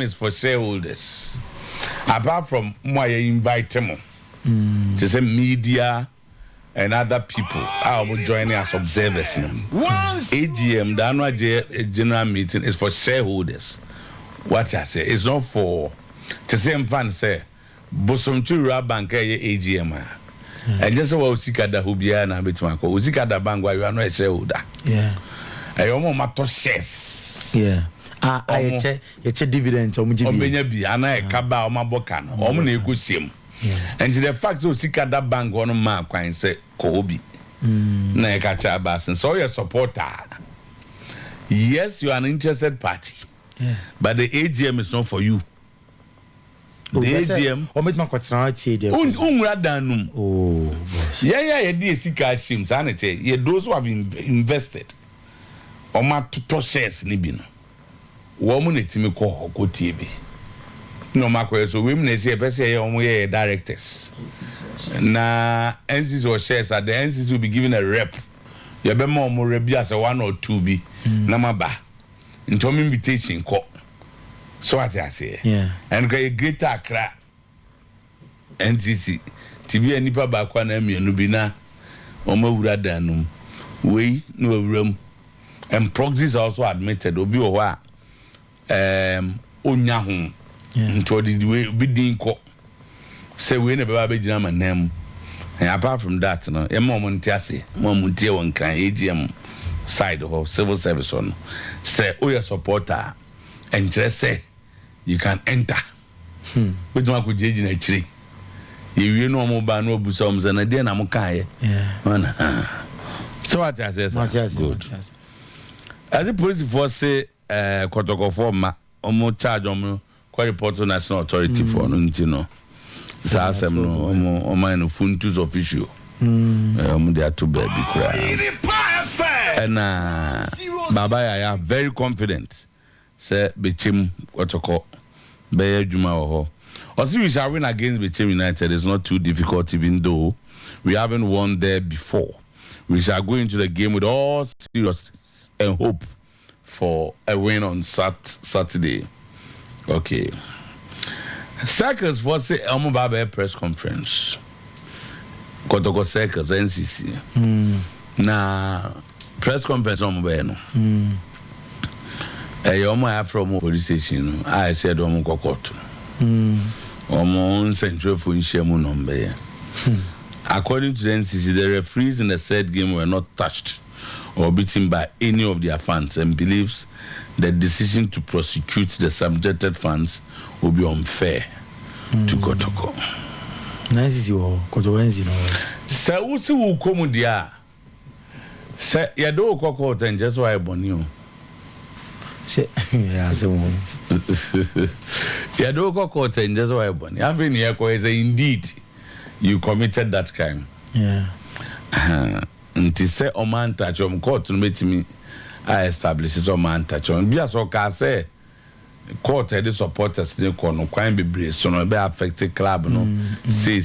is for shareholders. Apart from why you invite them, to say media and other people are joining as observers. AGM, the annual general meeting, is for shareholders. What I say, it's not for the same fan say, Bosomchura Bank AGM. And just what Usikada Hubiana Bitmako, Usikada Bank, where you are not a shareholder. Yeah. I almost matter shares. Yeah. It's a dividend. Omenyabi, ana ekaba omabokan. Omune ekusim. And the fact so Usikada Bank one mark when say Kobi. Na ekacha basin. So your supporter. Yes, you are an interested party. Yeah. But the AGM is not for you. The AGM. Oh, yeah, DSC shims, sanity. Yeah, those who have invested. Oma to shares nibino. Woman etimiko ko TV. No makwe so women say person here directors. Na NCC or shares at the NCC will be given a rep. You be more rebi as a 1 or 2 be. Na maba. Into invitation ko. So what I say. Yeah. And a greater Accra NCC. Tibi anipa ba kwa na mienu bi na omo wura danum. We no room. And proxies also admitted obi o wa onya ho. Into the way be din ko. Say we na baba be gina manem. And apart from that, no, e mo montiase, mo montie won kan AGM side of civil service on. Say your supporter and just say you can enter. With one could judge in a tree. You know more by no busums and a day I'm okay. Yeah. So what I say, good. As the police force say, Kotoko forma, omo charge on quite report to national authority for Nuntino. Sasem no, omo no funtus official. They are too baby cry. And Baba, I am very confident. Say Bichim Kotoko. Be Juma Oho. Also, we shall win against Bichim United. It's not too difficult, even though we haven't won there before. We shall go into the game with all seriousness and hope for a win on Saturday. Okay. Circus for say Elmo Baba press conference. Kotoko Circus NCC. Na press conference on Mobile. Omo afro mo police station. I said omo kokoto. Omo central for Ishemu number. According to the NCC, the referees in the said game were not touched or beaten by any of their fans and believes the decision to prosecute the subjected fans will be unfair to Kotoko. NCC or Kotowenzi no. Sir, who see who come dia? Sir, you do Koko and just why Bonio. Say, yeah, so. You do Koko and just why Bonio. I've been here, indeed. You committed that crime. Yeah. And to say Oman touch on court to meet me, I established Oman touch on. Be as I say, court had the supporters in the corner, crime be braced, so no be affected club, no. See.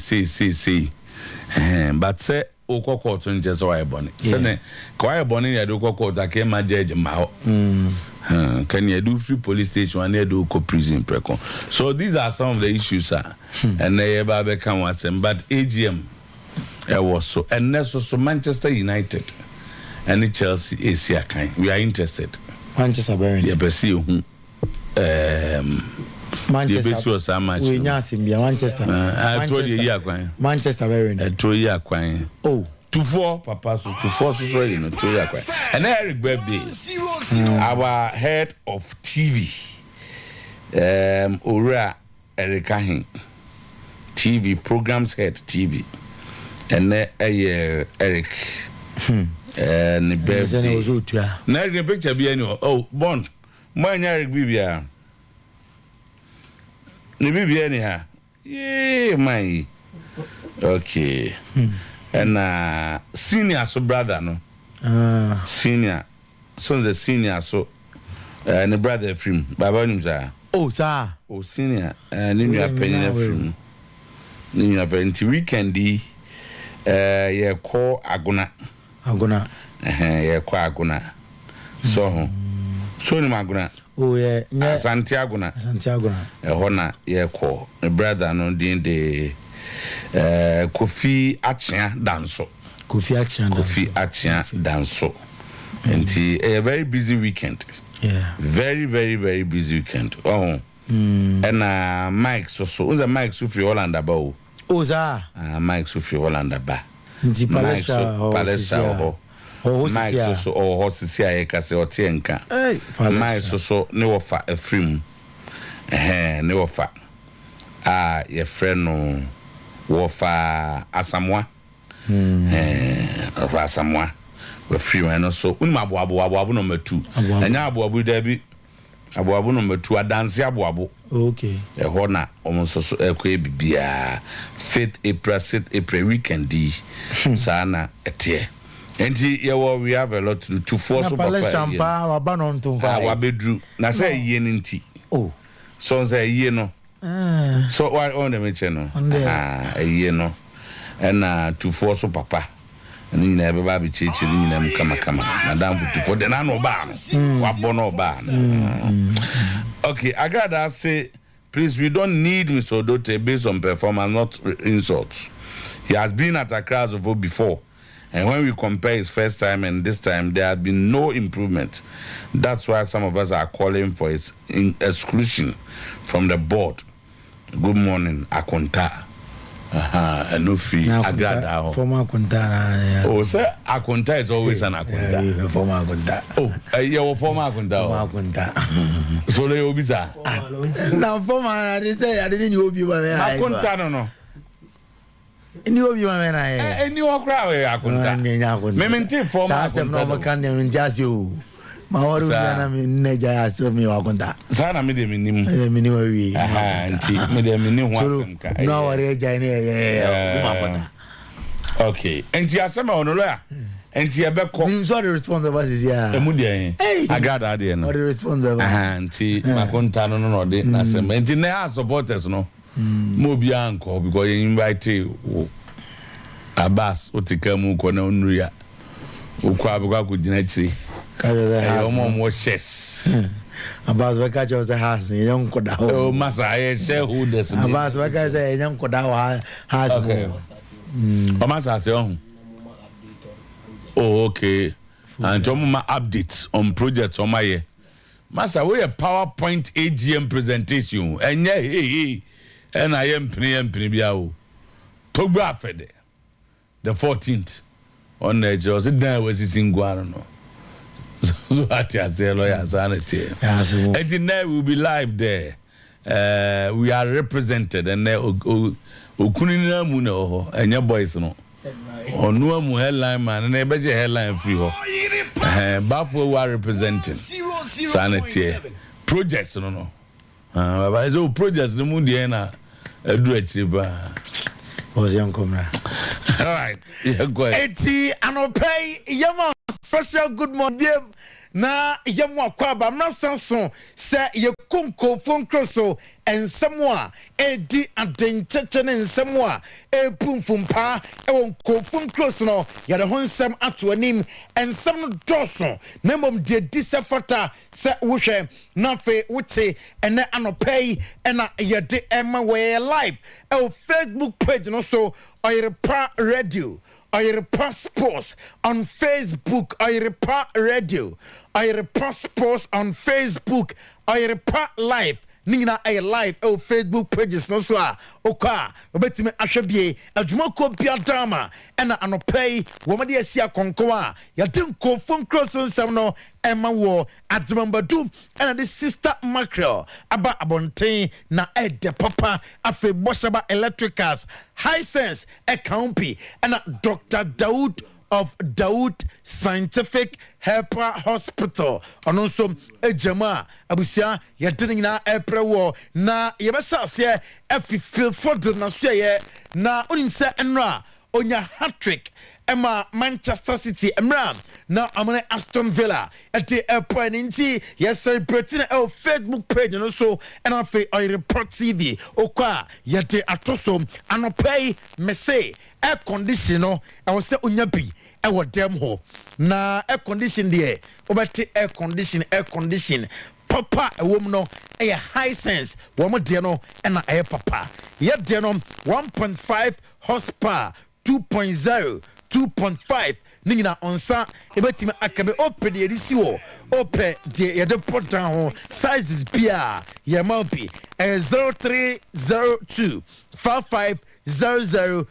But say, Oko court on just why bonnet. Say, Quiet bonnet, I do court, I came my judge, Mao. Can you do free police station and you do co-prison precon? So these are some of the issues, and they ever become once. But AGM, was so, and also Manchester United and Chelsea Asia kind. We are interested. Manchester Barry. Yeah, but see, Manchester was so much. Manchester. I told you, Manchester Barry. I told you, oh. 2-4, Papa, so 2-4, so you know, 2 years. And Eric birthday, our head of TV, Ura Erikahin, TV programs head TV, and Eric, and the birthday. Now the picture be annual. Oh, Bond, my Eric Bibia, the Bibia anyhow. Yeah, my okay. And senior so brother no senior so the senior so and the brother from baba nim sir oh senior and you are penny from you have any weekend yeah call aguna yeah call aguna so ni maguna Oh yeah, Santiago na. Hona ye ko. My brother no din de Kofi Achia Danso. Kofi Achia Danso. And a very busy weekend. Yeah. Very, very, very busy weekend. Oh. And Mike so who's a Mike Sufi Hollanda ba? Oh za. Mike Sufi Hollanda ba. Ndi palestra ho. Mike so hosisi aye kase otienka. Mike so ne wofa afrim. Ne wofa. Ye friend no wofa Asamoah. Asamoah. We free man so unma aboabo number 2. Anya aboabo da bi. Aboabo number 2 adanse aboabo. Okay. Ho na omonso so ekwe bibia 5th April weekend di sana etie. Enti we have a lot to do to force papa. Wa bedru na say yie nti. Oh. So say yie no. So why on the mention no. Yie no. And to force papa. And you never be changing them kama madam for the nano ban wabono ban. Okay, I gotta say, please, we don't need Mr. Odote based on performance, not insults. He has been at Accra before, and when we compare his first time and this time, there has been no improvement. That's why some of us are calling for his exclusion from the board. Good morning, Akonta. And no fee. Agrada. Former Akonta. Oh, sir, Akonta is always an Akonta. Former Akonta. Oh, you're former Akonta. So they will be there. Now, former, I didn't say I didn't know you were there. Akonta, no. You be my man. And you are crying, Akonta. Mementi former Akonta. Just you. Mawaru na neja asemi wakonda sana me de minim minim wi nti me de minim ho asemka no wore eja ne wakonda okay nti asema onolo ya nti ebe ko so the responsible is here emu de agada de no the responsible nti makonta no de na asema nti na supporters no mo bia anko because you invite Abbas otikamu ko na onuru ya ukwa abukwa ko gina chiri more chess. Abbas Wakacha was a house, young Koda. Oh, Massa, I say who does Abbas Wakacha say young Koda has. Okay. Massa say oh, okay. And Tomma updates on projects on my year. Massa, we a PowerPoint AGM presentation, and yeah, and I am Pnibiao. Togba Fede, the 14th on the Joss. There was his in Guarano. So at your lawyer sanity. And now we'll be live there. We are represented and Okunina Muno and your boys no. Or no headline man and a better headline free ho. Buffalo we are representing sanity projects no. But so projects the Mundiana do it. Was young comrade. All right. Yeah, go ahead. Eti anopay yama special good morning na yamwa kwaba na sanson se ye konko phone crosso and somewhere edi adencheche ne nsemwa epumfumpa e won ko phone cross no ya de honsem ato anim ensem no doso na mom de disefata se wohwe na fe wote ene anopay ena ye de ema we live e Facebook page no so Oyerepa Radio Oyerepa Sports on Facebook, Oyerepa Radio, Oyerepa Sports on Facebook, Oyerepa Live. Nina a live Facebook pages no so oka obetime ahwebie adwumako bia dama ena anopay womade asia konko a yade phone cross nsem no ema wo admambadu ena the sister mackerel aba abonten na ede papa afe boshaba electricals high sense accounti ena Dr. Daoud of Daoud Scientific Helper Hospital. Anonso ejama abusia yedin na eprewo na yebesa se feel for the na so ye na onimse enra onya hat-trick ema Manchester City emra na amane Aston Villa at the airport inti yes celebrating Facebook page no so and afi Oyerepa TV okwa yede atoso anopay mese air condition no I was say onya bi e wo dem ho na air condition there obeti air condition papa ɛwom no ɛyɛ high sense wɔn deɛ no ɛna ɛyɛ papa yɛ deɛ no 1.5 horsepower 2.0 2.5 nina onsa ebetime akabe open the edisi wo open the yede put down ho sizes bia ye moupi 0302 5500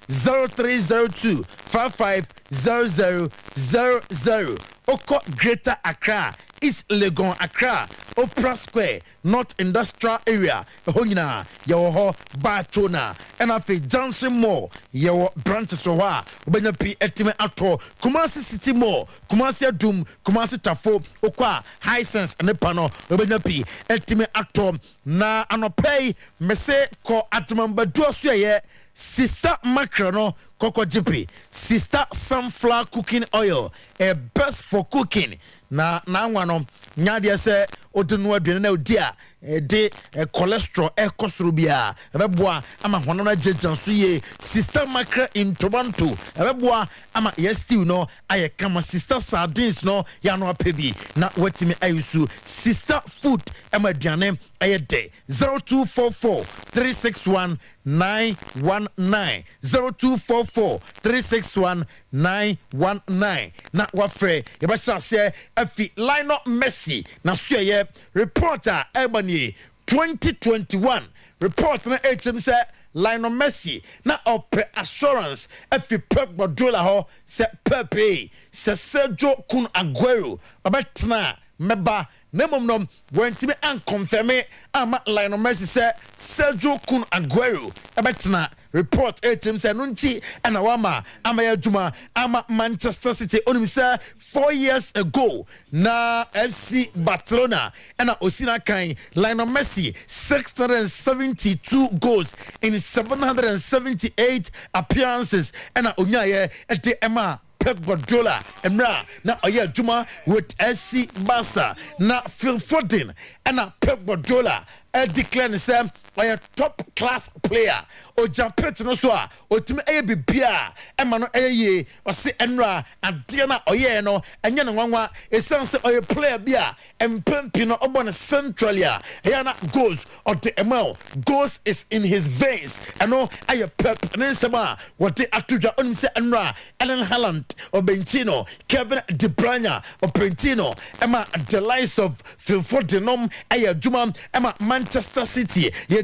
0302 5500 Oko Greater Accra East Legon Accra Opera Square North Industrial Area Honina Yawo Batona and afi Junction Mall Yawo branches wa Obenya P Etime Ato Kumasi City Mall Kumasi Adum Kumasi Tafo Okwa High Sense and Pano Obenya P Etime Ato na anopay mese ko atmamba duasu ye Sister Macrono Coco Jippy Sister Sunflower Cooking Oil a best for cooking na wano nyadia se odunu aduane na odia de cholesterol ekosrubia ebeboa ama hono na jejanso ye Sister Macro in Toronto ebeboa ama stew no aye kama Sister Sardines no ya no apebi na watimi ayusu Sister Food ama aduane aye de 0244 361 919 0244 361 919 na wafre yebasha se afi line up Messi na suye reporter Ebony 2021 report na HM say Lionel Messi na op assurance afi Pep Guardiola ho se Pepe se Sergio Kun Aguero obetna meba nemomnom wentime an confirme ama Lionel Messi se Sergio Kun Aguero obetna report HM say nunti ana wama ama yaduma ama Manchester City onim say 4 years ago na FC Barcelona ana osina kan Lionel Messi 672 goals in 778 appearances ana onyaye ete ema Pep Guardiola emra na oye juma with SC Barca na Phil Foden and Pep Guardiola declare say a top class player o jampet no so a otimi eye bibia e ma no eye o se enra ade na oye no enye no nwanwa esense oye player bia empempi no obo no centralia here na goals or the ML goals is in his veins eno aye Pep nensema what atuja onim se enra Ellen Haaland or Bentino Kevin De Bruyne or Pentino ema the likes of Phil Foden aye juma ema Manchester City ye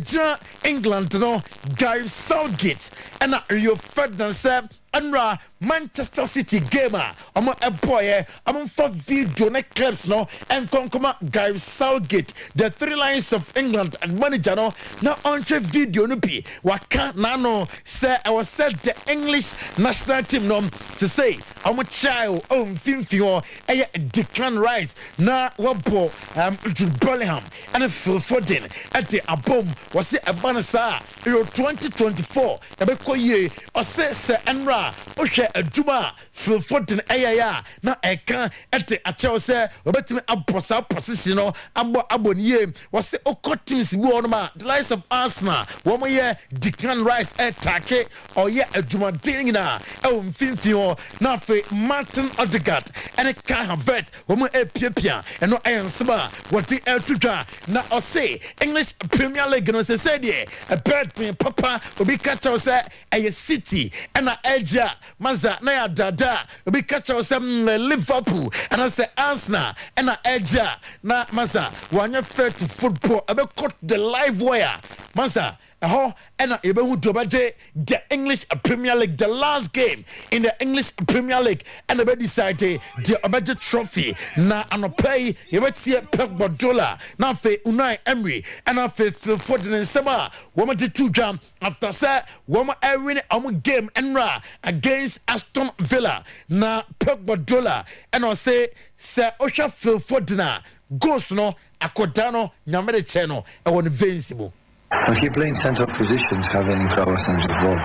England no Guy Southgate and Rio Ferdinand said Anra Manchester City gamer omo boy omo for video na clubs no and come Guy Southgate the three lions of England and manager no na on video no bi waka na no say I was said the English national team no to say omo child finfio e Declan Rice na wabo Jude Bellingham and Phil Foden at the abom was say abanasa Euro 2024 e be koye o say Enra ohwe aduma Phil Foden ayaya na eka ete achew se obetimi abosa position no aboniye wose okotims bi onoma the likes of Arsenal wo ye Declan Rice attack oye aduma dingina e mfinfio na fe Martin Odegaard and Kai Havertz wo epiapia eno ayensema wodi etudwa na ose English Premier League no se say a bet papa obi catch say a City and Eja Maza na ya dada obi catch us Liverpool and I say Arsenal and Eja na Maza wanya fair to football abe cut the live wire Maza and ebe dobaje the English Premier League the last game in the English Premier League and ebe decided the obaje trophy na anopay ebe tie Pep Guardiola na fe Unai Emery and afe Foden and Sema woman did 2 jam after say woman win game enra against Aston Villa na Pep Guardiola and I say Osha Phil Foden goes no akodano nyamere cheno e won invincible When he playing central positions, having incredible sense of ball.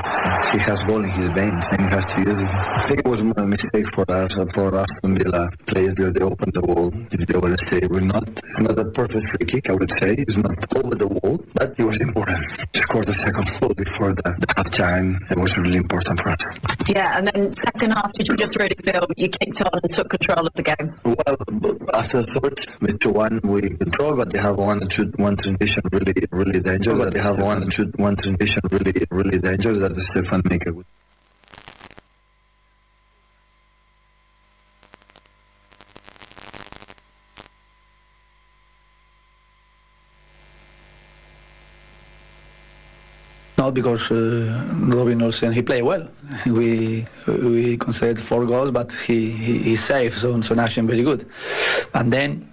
So he has ball in his veins and he has to use it. I think it was more a mistake for Aston Villa players because they opened the wall. If they were to stay, it's not a perfect free kick, I would say. It's not over the wall, but it was important. Scored the second goal before the half time. It was really important for us. Yeah, and then second half, did you just really feel you kicked on and took control of the game? Well, after the third, with 2-1, we control, but they have one transition really dangerous. But they have one transition really dangerous that Stefan make a good. Not because Robin Olsen, he played well. We conceded 4 goals, but he saved some action very good. And then,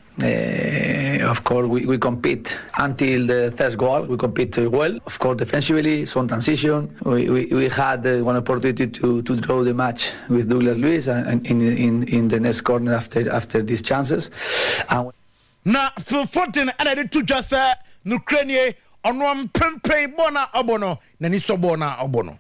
of course, we compete until the first goal. We compete well. Of course, defensively, some transition. We had one opportunity to draw the match with Douglas Luiz and in the next corner after these chances. And now, for 14, and I did to just Ukraine. Onwam pempe bona obono naniso bona obono.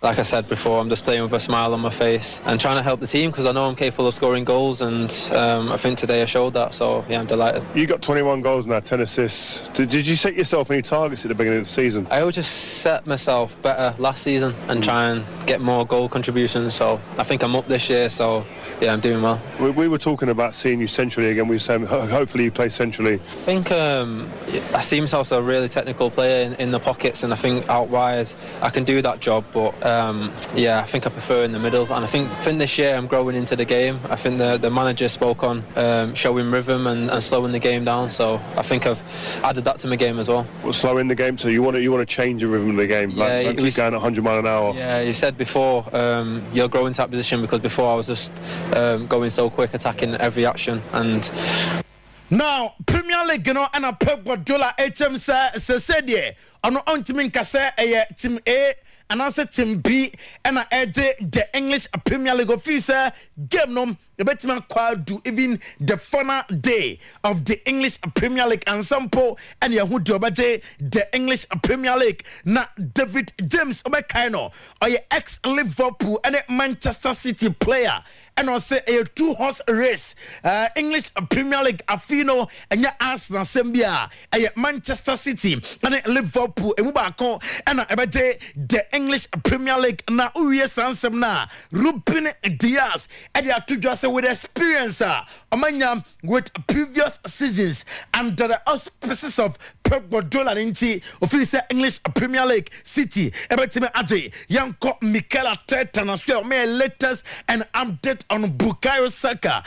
Like I said before, I'm just playing with a smile on my face and trying to help the team because I know I'm capable of scoring goals, and I think today I showed that, so yeah, I'm delighted. You got 21 goals now, 10 assists. Did you set yourself any targets at the beginning of the season? I would just set myself better last season and try and get more goal contributions, so I think I'm up this year, so yeah, I'm doing well. We were talking about seeing you centrally again. We were saying hopefully you play centrally. I think I see myself as a really technical player in the pockets, and I think out wide I can do that job, but yeah, I think I prefer in the middle, and I think this year I'm growing into the game. I think the manager spoke on showing rhythm and slowing the game down, so I think I've added that to my game as well. Well, slowing the game, so you want to change the rhythm of the game, like keep going 100 miles an hour. Yeah, you said before you'll grow into that position, because before I was just going so quick, attacking every action. And now Premier League, you know, and a Pep Guardiola HM said yeah, on Ontimin Kase Team A and also Team B and the English Premier League officer game no the Batman quad do even the final day of the English Premier League and sample and Yahoo Dobate the English Premier League na David James Obekaino or your ex-Liverpool and Manchester City player and also a 2-horse race English Premier League Afino and your Arsenal Sembia and Manchester City and Liverpool and Mubako and the English Premier League na Uye Sansem na Ruben Diaz and your two just with experience Omanya with previous seasons under the auspices of Pep Guardiola inti official English Premier League City ebetime ade yanko Mikel Arteta na so me latest and update on Bukayo Saka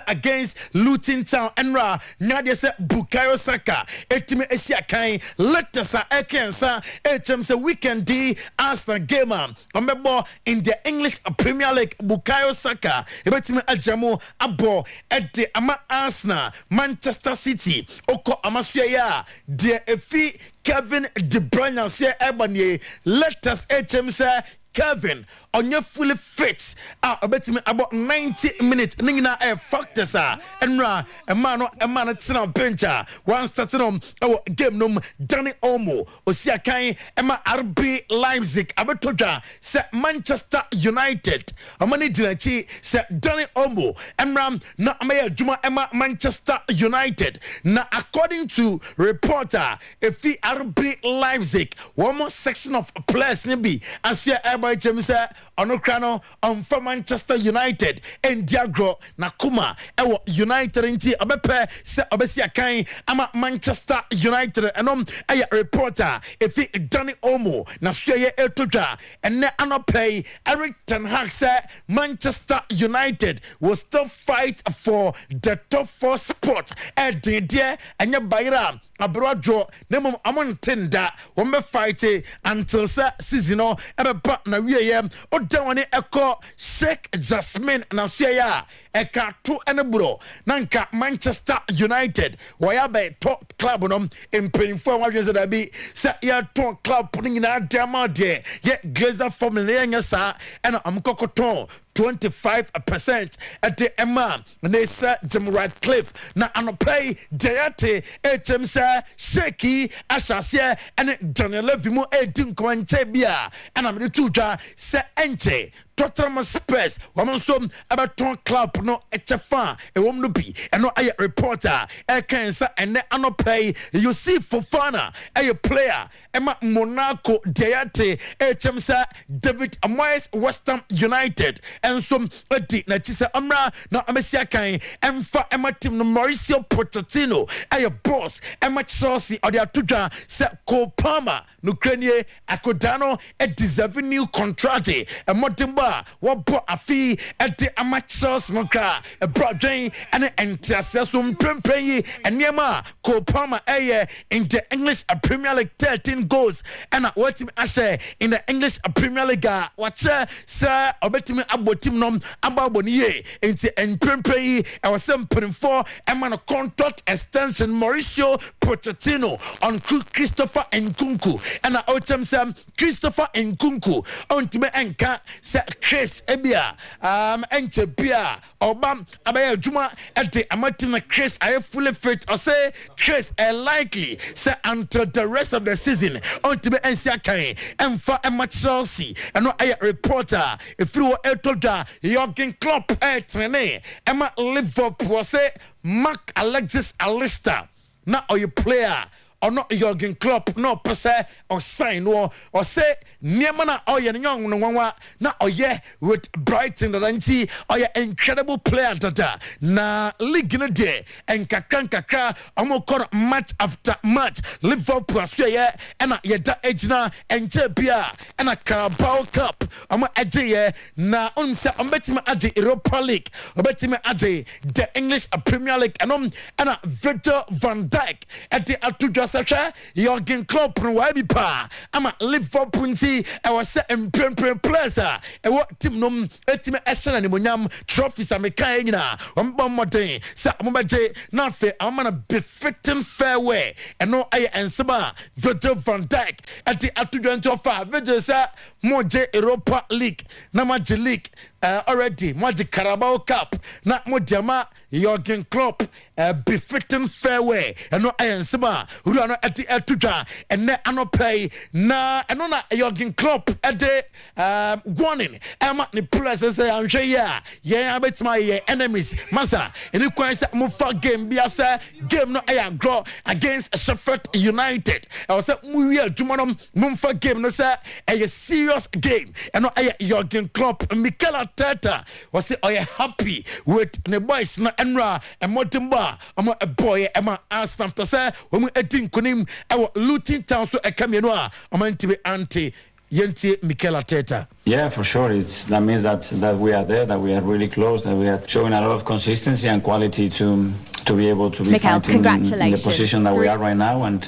against Luton Town enra nyade se Bukayo Saka etime esiakan latest ekensa HM se weekend di Arsenal game omebo in the English Premier League Bukayo Saka ebetime ajamo abo ede ama Arsenal Manchester City oko amasua ya de efi Kevin De Bruyne say ebanye let us HM say Kevin on your fully fit betimi about 90 minutes ningina factors enra a man tina bench one starting on our game no Danny Olmo osiakan ema RB Leipzig abetodwa se Manchester United amani dinachi se Danny Olmo emram na amaya juma ema Manchester United na according to reporter efi RB Leipzig one more section of players nibi asia by James Onokrano from Manchester United and Diagro Nakuma ewo United inti abepe se obesi akan ama Manchester United enom aya reporter efi Danny Olmo na suye etodwa ene anopay Eric Ten Hag say Manchester United will still fight for the top 4 spot and there anya bayra abroadjo nemom amontenda wo me fight until season no ebe na wiye odawani eko Sheikh Jasmine na suya eka to enebro nanka Manchester United waya be top club no imperinfo wadweze da bi se ya to club ni na dama de ye Glazer formula nya sa ena amkokoton 25% at the Emma Nessa Jim Radcliffe na anopay Deate HMSA Shaky Ashasia and Daniel Vimo Edin Contebia and I'm the tutor se enche Tottenham Spurs woman some about ton club no etfa e wom no bi and no a reporter e cancer and anopay you see Fofana a player Emma Monaco Deate HMSA David Moyes West Ham United and some edi na chisa amra na amesia kan emfa ema team no Mauricio Pochettino aye boss ema Chelsea or their tudwa se Kopama no krenie akodano e deserve new contract e modimba wo bo afi e de ama Chelsea no kra e brodwen ene entiase so mprempren yi enema Kopama aye in the English Premier League 13 goals and what team ashe in the English Premier League watch sir obetimi abotim no ababoniye enti enprempren I was saying for a man contract extension Mauricio Pochettino on Christopher Nkunku and I otem sam Christopher Nkunku on time enka se Chris ebia enche bia obam abaya juma enti amatim Chris I fully fit or say Chris likely say until the rest of the season on time ensia kan emfa ema Chelsea and no I reporter if you etoda Jurgen Klopp training Emma Liverpool say Mark Alexis Alistair na oy player or not Jurgen Klopp no pese or sign or say niema na oye nyong no wanwa na oye with Brighton that oye incredible player dada na league no day and kakra omo match after match Liverpool so ye na yeda ejina enche bia na Carabao Cup omo eje ye na onse ombetime ade Europa League ombetime ade the English Premier League and na Virgil van Dijk at the atuja Jurgen Klopp no wa bi pa ama Liverpool nti e was say emprempren players e what team no etime esena ne monyam trophies amekan nyina omba modern sa mobaje na fe amana befitting fairway and no aye ensema Virgil van Dijk at the atu25 Virgil sa moje Europa League na maje league already moje Carabao Cup na mojama Jurgen Klopp befitting fairway and no aye ensema ru ano at the atuja and ne anopay na and na Jurgen Klopp at the warning ama ni players say anhwe ya betima ye enemies masa any kwase mo fa game bia say game no aye grow against Sheffield United I was say mu wi adwuma no mo fa game no say a serious game and no aye Jurgen Klopp Mikel Arteta was say oye happy with the boys na enra and motimba ama a boy ama after say when we edin kunim e Luton Town so e come no a omantibe anti Yenti Mikel Arteta. Yeah, for sure. That means that we are there, that we are really close, that we are showing a lot of consistency and quality to be able to be fighting in the position that we are right now, and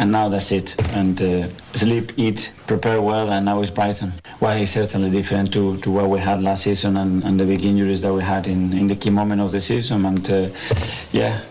now that's it. And sleep, eat, prepare well, and now it's Brighton. Well, it's certainly different to what we had last season and the big injuries that we had in the key moment of the season. And yeah,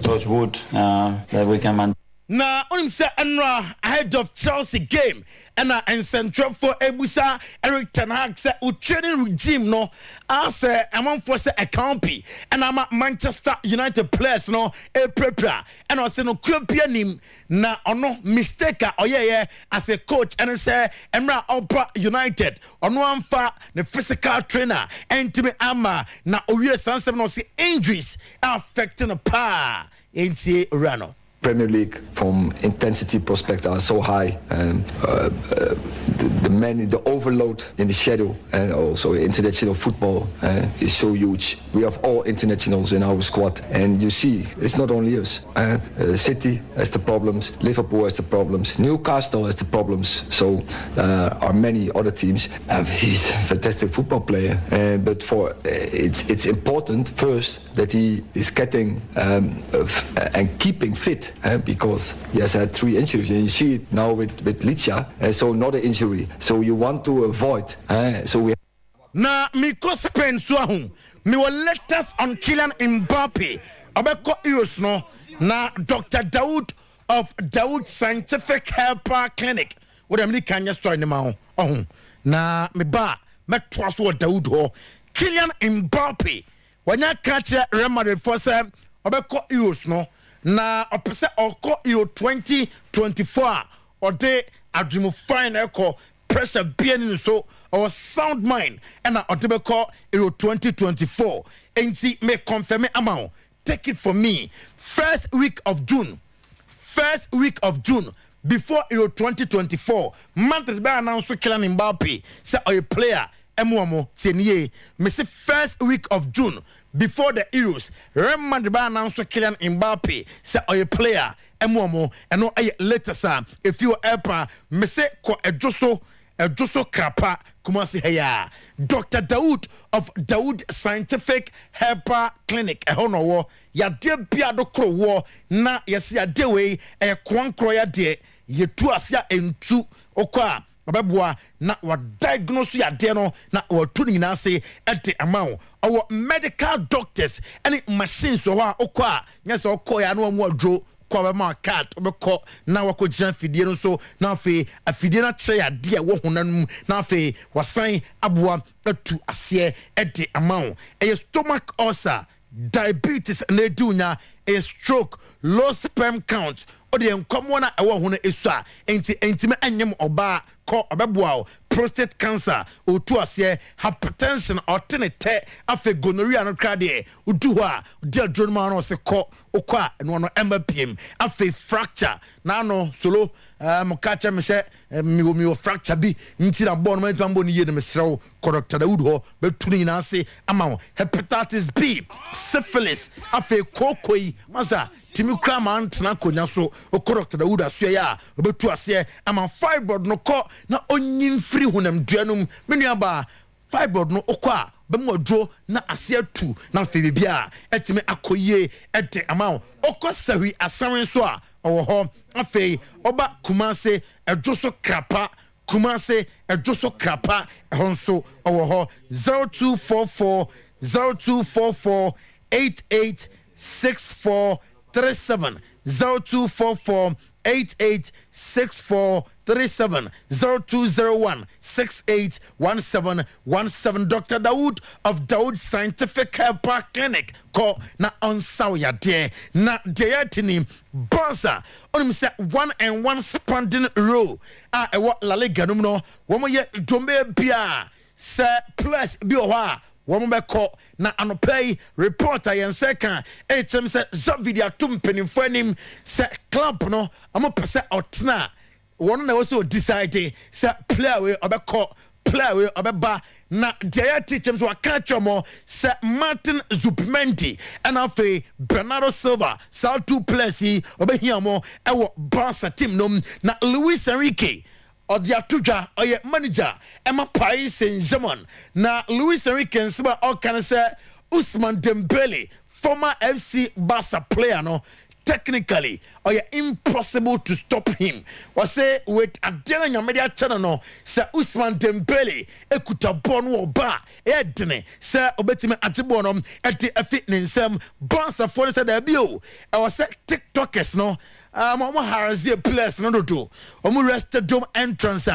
touch wood that we can manage. Na unsa enra ahead of Chelsea game and central for Ebusa Eric Ten Hag say training regime no as among for say a campi and I'm Manchester United players no e prepare and I say no club nim na ono mistake oye as a coach and say Emra Opa United ono amfa the physical trainer and ama na owie sansem no see injuries affecting the power into Rano. Premier League from intensity perspective are so high, and the overload in the schedule and also international football is so huge. We have all internationals in our squad, and you see it's not only us. City has the problems, Liverpool has the problems, Newcastle has the problems. So are many other teams. He's a fantastic football player, but it's important first that he is getting and keeping fit. Because he has had 3 injuries, and you see it now with Licha, so not an injury. So you want to avoid. So we. na me ko Spain so ahun me will latest on Kylian Mbappe abeko Euros no na Dr. Daoud of Daoud Scientific Helper Clinic what am kanya story ni ma ho na me ba metwa so Daoud ho Kylian Mbappe wanya catch Real Madrid for say abeko Euros no na opese oko Euro 2024 or de adwum fine echo pressure being so our sound mind and Otebeko Euro 2024 ain't me confirm amount take it from me first week of June before Euro 2024 month by announce Kylian Mbappe say a player emuomo senye me say first week of June before the Euros Real by announce Kylian Mbappe say a player emuomo and no later sa if you ever me say ko ejoso krapa kumasi heya Dr. Daoud of Daoud Scientific Helper Clinic ehono wo ya de bia do kro wo na yesi ade we e kwankro ya de yetu asia entu okwa abeboa na wa diagnose ya de no na wa tu ni na se ete amawo our medical doctors any machines so wa okwa nyese okoya no mu adwo kwa ma card obeko na wako gina fidie no so na afi afidie na tre ya de wo honanum na afi wasan aboa atu ase ede amawo e stomach ulcer diabetes na edunya a stroke low sperm count ode enkomo na ewo hono esu a entime anyem oba ko obeboa prostate cancer otu ase hypertension otenete afi gonorrhea no krade udu ho a de adro ma no se ko okwa no mbpm afi fracture na no solo mukacha me se mi fracture bi nti na bone ma bone ye ne mesrew Dr. Daoud ho betuni na ase ama hepatitis B syphilis afi kokoi masa timi kra man tena konya so Dr. Daoud aso ya obetu ase ama fibroid no ko na onyin free hunam duanum menuaba fibroid no okwa bemodro na ase atu na fe bibia etime akoye ete ama okosawi asan so a owo afi oba kumase ejoso krapa kumase ejoso krapa honso owo 0244 886437 0244 886437 0201 681717 Dr. Daoud of Daoud Scientific Helper Clinic call na onsaw ya de na deyatini bonsa onim se 1-on-1 spanding row a ewo La Liga no no wo mo ye dombe bia se plus bi o ha wo mo be ko na anopay reporter yen second HM se video tumpenimfo anim se club no amo pese otna one na also decide se player we obeko player we obeba na dia teachers wa catch mo se Martin Zubimendi and afi Bernardo Silva so two players obehia mo ewo Barca team no na Luis Enrique Odiatuja oye manager Emma Paris Saint-Germain na Luis Enrique nsiba all can say Ousmane Dembele former FC Barca player no technically or impossible to stop him. Was say with a dinner media channel no Sir Ousmane Dembele ekuta bon wo ba edne Sir obetime atibonum eti fitness sem Barca for said debut. I was say TikTokers no Mama Harazi place no do. Omu rested dome entrance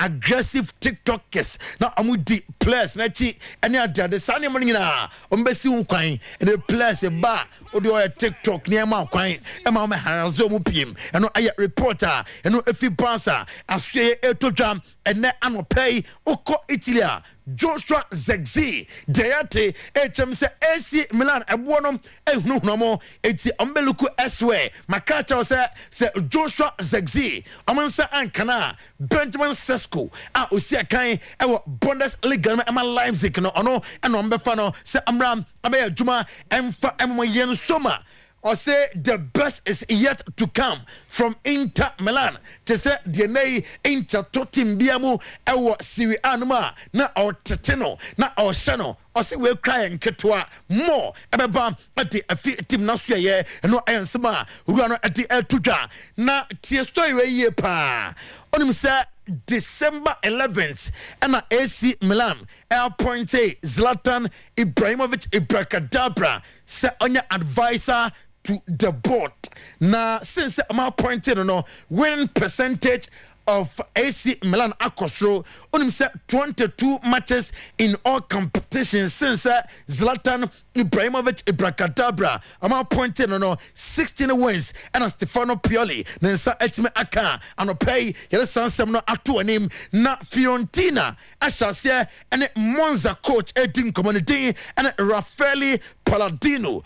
aggressive TikTokers. Now amu di place na chi any other the Sunday morning na ombesi unkwan and the place a bar odi o TikTok near ma kwan e ma Harazi omu pim and no aye reporter and no efi Barca asue etodwam and na anopay oko Italia Joshua Zexi Deyate HM se AC Milan ebonom ehununamo eti ombeluku eswe makacha se Joshua Zexi amansa ankana Benjamin Sesko a osia kan ewo Bundesliga ma Leipzig no ono eno mbefa no se amram abeya juma emfa emoyen soma or say the best is yet to come from Inter Milan. To say the nay Inter Totim Biamu ewo Siri Anuma na or Teteno na or Shano or say we cry and Ketua more ebeba at the team Nasya ye and no ansama run at the El Tuja na tia story we ye pa onim say December 11th and AC Milan appointed Zlatan Ibrahimovic Ibrakadabra se onya advisor to the board. Now since I'm appointed winning percentage of AC Milan Akosro on 22 matches in all competitions since Zlatan Ibrahimovic Ibrakadabra. I'm appointed 16 wins and Stefano Pioli Nensa Etime Aka and pay Sometymer Otuo-Acheampong na Fiorentina I shall say and Monza coach Edin Community and Raffaele Palladino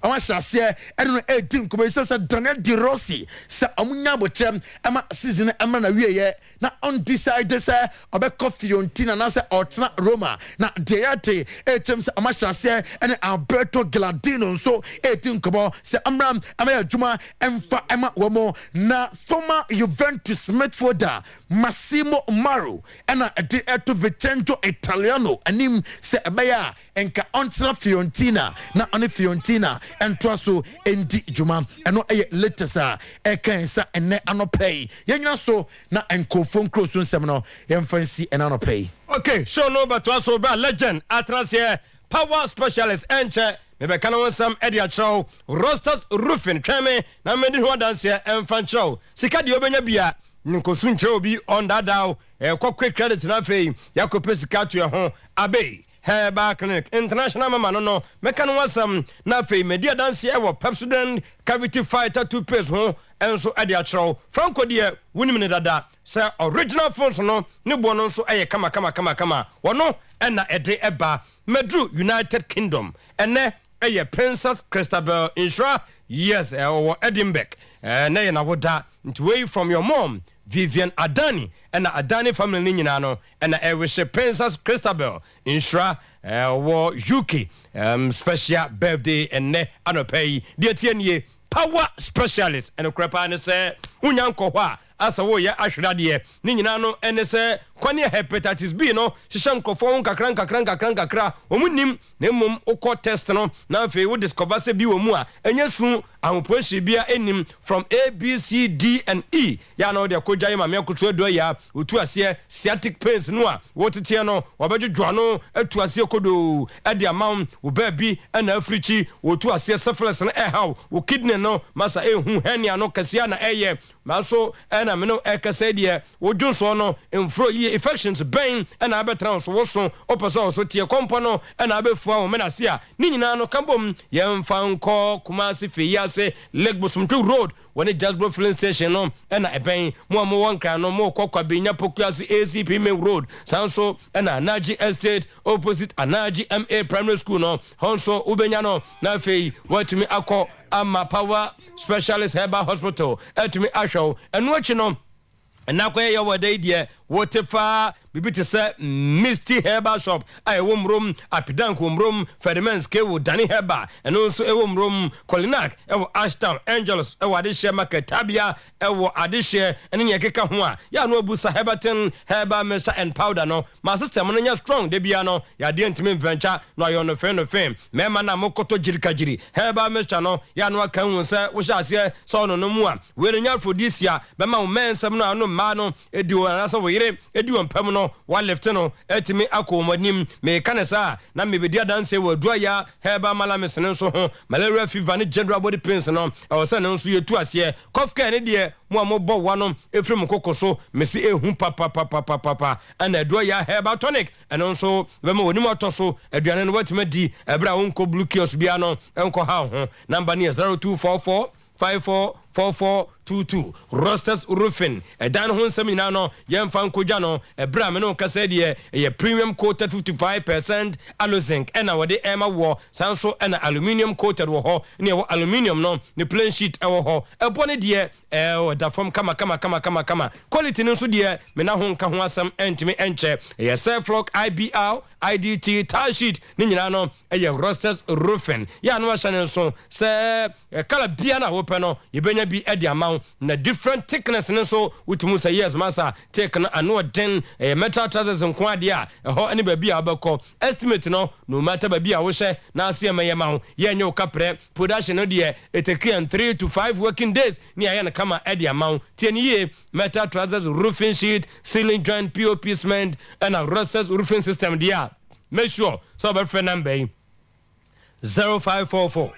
I shall say and Edin Community Daniel Di Rossi sa amunya bochem ama season ama na wiye na undecided say obeko Fiorentina na say Otna Roma na Deate HM ama shall say and Alberto Gladino so Edin Komo say amram ama juma emfa ama womo na former Juventus midfielder Massimo Maru and de to Vincenzo Italiano anim se ebaya enka ontra Fiorentina na oni Fiorentina entwa so endi juma eno eye latest eken sa ene anopay yenya so na enkofon close nsem no yemfansi ene anopay. Okay, show no but also ba legend atras power specialist enche mebe kana wonsam edia chow rosters roofing tweme na medi ho dance emfa chow sika de obenya bia nkosu nche obi on that down quick credit na fei yakope sika to ho abe Herba Clinic International mama no meka no wasam na fei media dance e wo Pepsodent cavity fighter toothpaste ho enso edia chow franco de wunim ne dada say original phones no ne bo no nso eye kama wono ena ede eba medru United Kingdom ene eye Princess Christabel Insura yes or Edinburgh na ye na woda way from your mom Vivian Adani and Adani family nyina no and wish Princess Christabel Insura wo UK special birthday and ne anopay de tienie power specialist and okrepa ne say unyanko hwa asa wo ye ahwrade ni nyina no ene se kwani hepatitis B no hihye nkofo nkakra omunim na mmom ukọ test no na fe wo discover se bi wo mu a enye su ahopohye bia enim from A B C D and E ya na wo de kodwaye ma me akoto ado ya otu ase sciatic pains no a wo tete no wabadwodwa no atu ase kodo ade amam wo ba bi na africhi otu ase syphilis no ehaw wo kidney no masa ehu hernia no kasia na eye maso na me no ekase de wo dwonso no emfro yi infections ben na abetrans wo so opeso so tie kompo na abefua wo menase a ni nyina no kambom yemfa nko Kumasi Fiyase Lake Bosumtu Road when it just filling station no na eben mo won kra no mo kokwa benya Pokuasi ACP Main Road sanso na Anaji Estate opposite Anaji MA Primary School no honso ubenya no na fei watumi akọ ama power specialist herbal hospital etumi ahwo enu achi no na kwa ye wode die wotefa bibi te se Misty Herbal Shop ai womrom apidanko womrom Ferdinand's Kewo Dani Herba eno so ewomrom Colinac ewo Ashtown Angels ewo adehye market Tabia ewo adehye ene ne keka ho a ya no abusa Herbatin Herbal Mixture and Powder no ma system no nya strong de bia no ya de ntimi venture no ayo no fem mema na mokoto jirikajiri Herbal Mixture no ya no aka hu se wo sha ase so no no mu a we nya aphrodisia bema wo mensem no ano ma no edi wo na so wo yire edi wo mpam no one left no etimi akomonim me kanesa na me be dia dance wo dua ya heba mala mesene so ho malaria fever ne general body pains no o se ne nso yetu ase cough care ne de mo amobọ wano efrem kokoso mesi ehu papa ana dua ya heba tonic eno nso be mo woni motoso aduane no watime di ebra wonko blue kiosk bia no enko ha ho number ne 0244 544422 Rosters Roofing edan ho nsem no yemfa nkoja no ebra me no kasa de ye premium coated 55% alozinc ena wode ema wo sanso ena aluminium coated wo ho ne wo aluminium no ne plain sheet ewo ho ebone de da from kama quality no so de me na ho nka ho asem entimi enche ye Selflock IBR IDT tile sheet ne nyina no ye Rosters Roofing ya no ahane so se kala bia na wo pe no ye benya bi e de amount na different thickness ne so wutumu say yes masa take na ano den metal trousers nko ade a ho ene ba bi a obekọ estimate no matter ba bi a wo hye na ase ema yema ho ye nye okapre production no de it take 3 to 5 working days ni aya na kama e de amount tie ni ye metal trousers roofing sheet ceiling joint POP cement and a rusters roofing system there. Make sure so about friend number 0544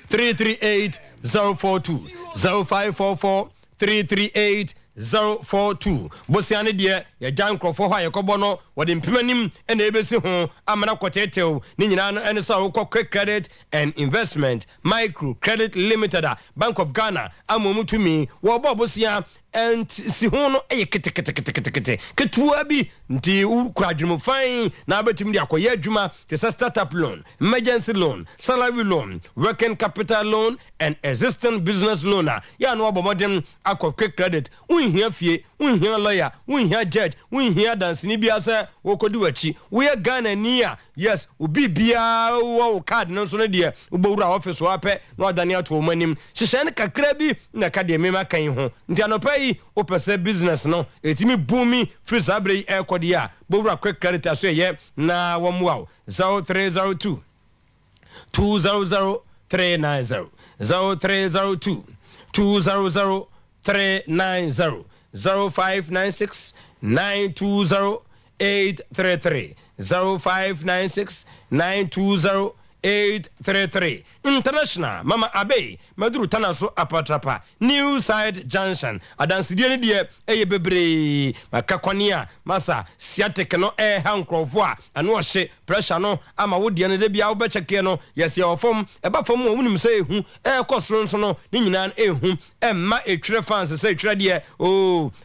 338 042 0544 338 042 Bosiane de ya jan krofo ha yakobo no wode mpemanim na ebesi ho amana kotetew ni nyina no ene so quick credit and investment micro credit limited Bank of Ghana amomutumi wo bosia and si ho no kete ketua bi nti ukradwum fine na abetim de akoye adwuma te startup loan, emergency loan, salary loan, working capital loan and existing business loan ya no abomodem akọ quick credit unhia fie unhia lawyer unhia judge unhia dance ni bia se wokodi wachi we Ghana ni a yes obi bia wo card no so no de ubowura office wa pe no adane ato manim hyehyɛ kakra bi na ka de mema kan ho nti anopai opese business no etimi boomi free sabre ekodi a bowura quick credit aso ye na womwa 0302 200 390 0302 200 390 0596 920 833 0596 920 833 International Mama Abe Maduru Tanaso Apatrapa New Side Junction adansidie ne de eye bebre makakwania masa siatek no hankrofo a anu ohye pressure no ama wodie ne de bia wo becheke no yes ye ofom eba fom wo wunim se ehu ekosoro nso no ni nyina ehu emma etwere fans se etwere de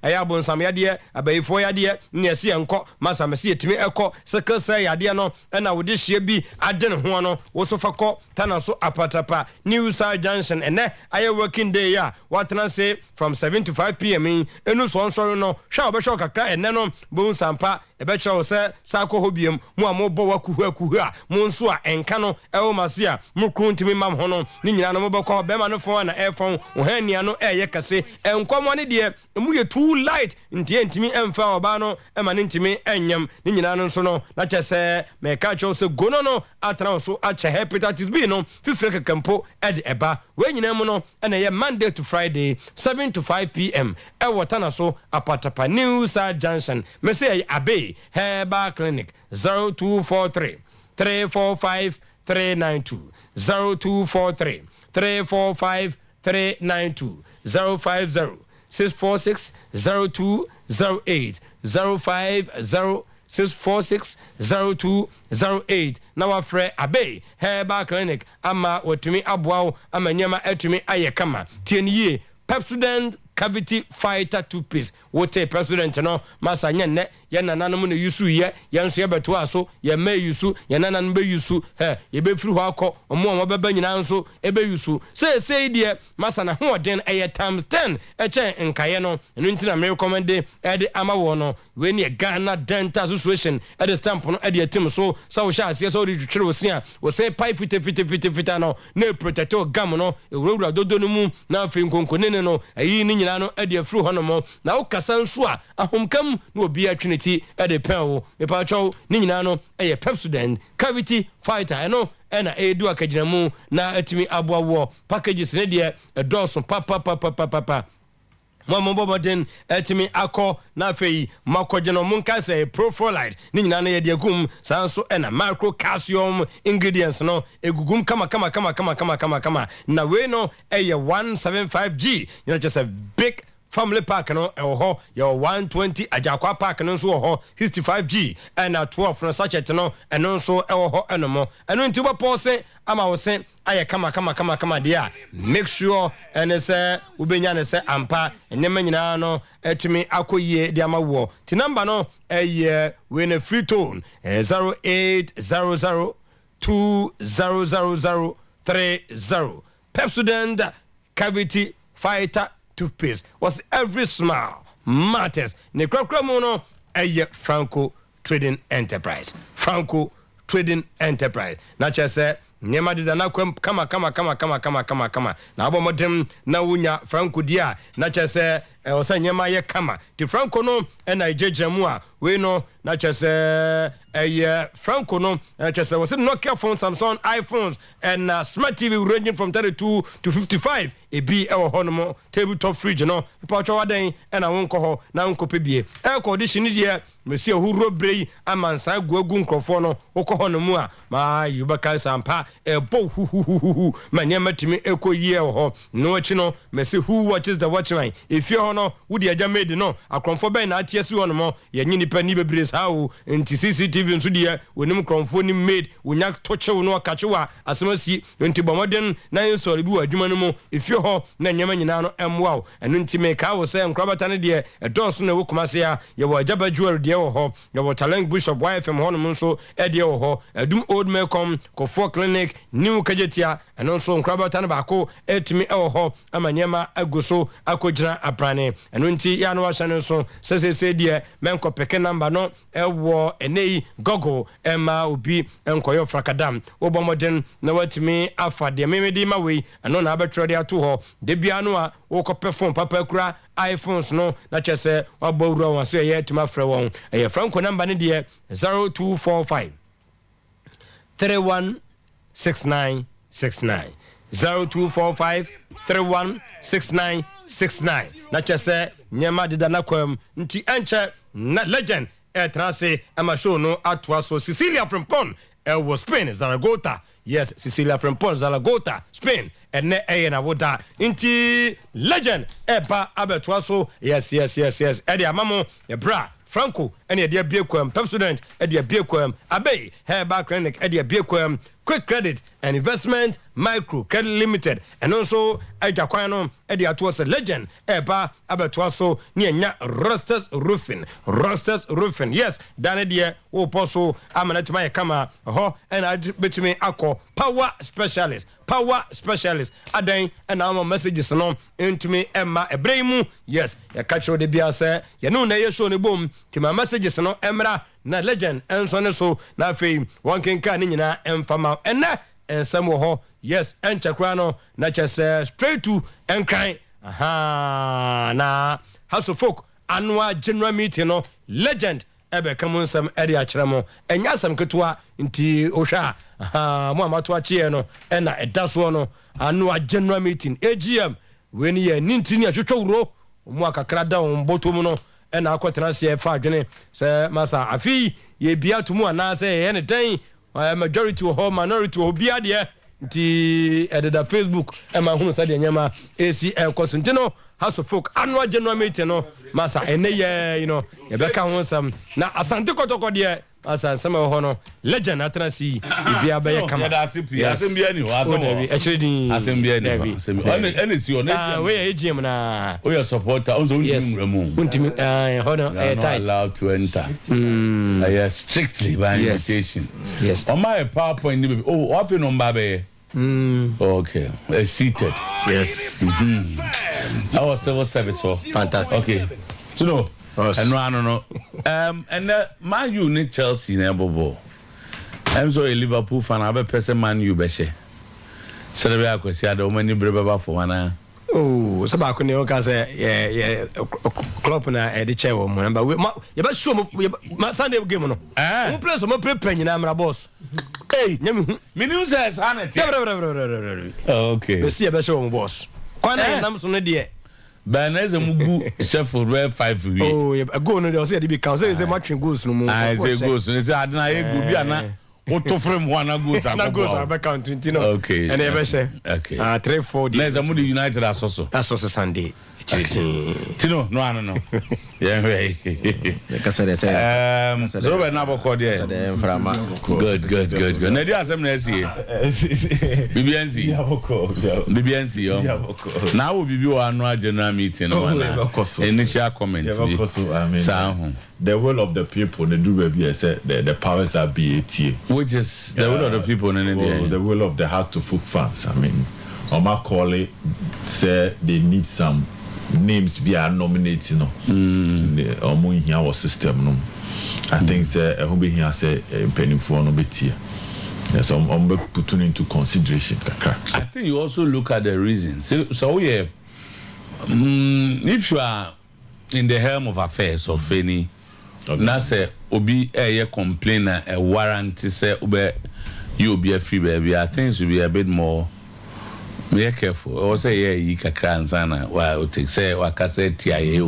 aya bonsam ya de abayifo ya de ne ese enko masa mese etimi ekọ sekese ya de no na wode hye bi ade ne ho no wo so fakọ Tanaso Apatapa New Side Junction and I working day ya what can I say from 7 to 5 p.m. enu so nso no hwa obehwa kakra enne no bon sampa ebecha o se sako hobiem mu amobo wakuhu a mu nso a enka no ewo mase a mu kruntimi mam ho no ni nyina no mobekọ bema no fon na efon o hania no eye kase enkomo ne de mu ye too light ntimi emfa oba no ema ne ntimi enyam ni nyina no nso no na chese me ka cho se gono no atra so ache hepatitis B no fifreka kampo ed eba we nyina mu no na ye Monday to Friday 7 to 5 p.m. ewo Tanaso Apatapa New Side Junction me say abe Herbal Clinic 0243 345 392 0243 345 392 050 646 0208 050 646 0208 na wafre abe Herbal Clinic ama watumi aboawo ama nyama atumi ayekama tieniye Pepsodent Cavity Fighter toothpaste wote Pepsodent no masa nyenne ye nananom ne yusu ye yenso ye beto aso ye ma yusu ye nananom be yusu ye be firi ho akọ omo beba nyina nso ebe yusu say de masa na hoden eye times 10 eche nkaye no enu ntina me recommend e de ama wo no we ne Ghana Dental Association e de stamp no e de team so wo sha ase so de twere osia wo say pai fita no na protect gam no e wura dodo no mu na afi nkonkonene no ayi ni nyina no e de firi ho no mo na wo kasa nso a ahomkam na obi atwiniti e de pen me pa chow ni nyina no e Pepsodent Cavity Fighter eno ena edu akaginamu na atimi aboawo packages ne de dose pa Momoboden etimi akọ na afei makogeno munka say Profolite ni nyina na ye de agum sanso ena micro calcium ingredients no egugum kama na we no eye 175G you know just a big family pack no ho your 120 ajakwa pack no so ho 65G and 12 no sachet no eno so ho enomo eno nti bopose ama wo se aye kama dia make sure ene se ubenya ne se ampa enyema nyina no etimi akoyie dia mawo ti number no we na free tone 0800 200030 Pepsodent Cavity Fighter toothpaste was every smile matters ne kwakwa mu no Franco Trading Enterprise na chese nyema dida na kwam kama na abomodem na wunya Franco dia na chese osa nyema ye kama ti Franco no na ejejemu a we no na chese Franco no chese was Nokia phone, Samsung iPhones and smart TV ranging from 32 to 55 e bi honomo tabletop fridge no pacho waden na wonko ho na wonko pebie air condition dia mesi ohuro brei amansa guagu nkrofo no wokọ honomu a ma yubaka sampa bo hu manyama timi ekoyie ho no achi no mesi who watches the watchman if you no wudi aja made no akromfo ben na atiesi honomo ye nyini pa ni bebre sawo nti CCTV nso dia wonim kromfo ni made wonya tochewo no akachewa asemasi nti bomoden na yensori bi wadwuma no mu if you ho na nyama nyina no emwaw eno nti me ka wo se nkrabata ne de edonso na wokumase ya ye wo ajaba jewel de wo ho ye wo talent bishop YFM ho no nso e de wo ho edum old Melcom Kofo clinic new kajetia eno nso nkrabata ne bako etimi e wo ho amanyema agoso akogina aprane eno nti ya no wahye no nso sese de menko peke number no e wo enei gogo ema obi enkoyo frakadam obomoden na watimi afa de memedi mawe eno na abetro de ato ho de bia no a wokopɛ phone papa kura iPhones no na chese wabawura won so ye tima frɛ won e Franco number ne de 0245 316969 0245 316969 na chese nyema deda na kwam nti enche na legend trance ama show no atwa so Cecilia Frimpong was Spain Zaragoza. Yes, Cecilia Frimpong Zaragoza, Spain. And ne na woda inti legend eba abetwa so yes Eddie amamo e bra Franco ene de biekwam pep student e de biekwam abey herba clinic e de biekwam quick credit and investment micro credit limited and also ajakwan no e de ato so legend eba abetwa so ne nya Rosters roofing yes dane de wo poso amanatima ye kama ho and betimi akọ power specialist adan and our messages no into me emma ebraimu yes ya catch de bia say ye no na ye show ne bom ti my messages no emra na legend enso ne so na fei one kenka ni nyina emfama enne ensem wo ho yes enchakra no na chese straight to enkran aha na house of folk annual general meeting no legend ebe kamun sam eri akyeremo enya sam ketua nti ohwa mo amato akye no na edaso no annual general meeting AGM when ye nintini atwotworo mo akakra da on botom no na akotena se fa adwene se masa afi ye bia tumu ana se ye ne dan majority ho minority ho bia de nti ededa Facebook ma hunu sa de nyama ACL kosentino house of folk annual general meeting no masa eneye you know ye beka ho sam na asante kotoko de asa sama ho no legend atransi bia ba ye kama ya da asipia asembia ni wa so asembia ni ene si on we AGM na we supporter onzo untimi ho no tight allowed to enter strictly by invitation yes on my PowerPoint ni what you number be okay seated yes our civil service for fantastic okay you know no and Man U ni Chelsea na bobo I'm so a Liverpool fan I be person Man U be she celebrate akwesi ada o mani breba for wana oh so ba ko ne o ka say yeah club na e de chair wo mo number we you be show mo Sunday game no mo play so mo prepare nyina amra boss hey nyami minim say sanity okay be see be show mo boss kwana nam so no de Baneza mugu Sheffield where 5 we oh yeah go no dey say dey be count say matching goals no mo I say goals no say adna e go bi ana What frame one goes up? Goes up count 20. Okay. And ever say okay. 3-4. Let's move United as also. That's also Sunday. Tino, no. Yeah, right. So we now call there. Good. Nadia asem na see. BBNC. Now we be our general meeting. Initial comments. The will of the people, they do baby. I said the powers that be at, which is the will of the people. The will of the heart to foot fans. I mean, Oma Colley said they need some names be nominated. Omo in our system. I think say who be here say penny for no bit here. Yes, I'm putting into consideration. I think you also look at the reasons. So yeah, if you are in the helm of affairs of any, na say obi a complainer a warranty say you be a free baby. I think should be a bit more careful. Also you kakra ansana wa o take say wa ka say TIA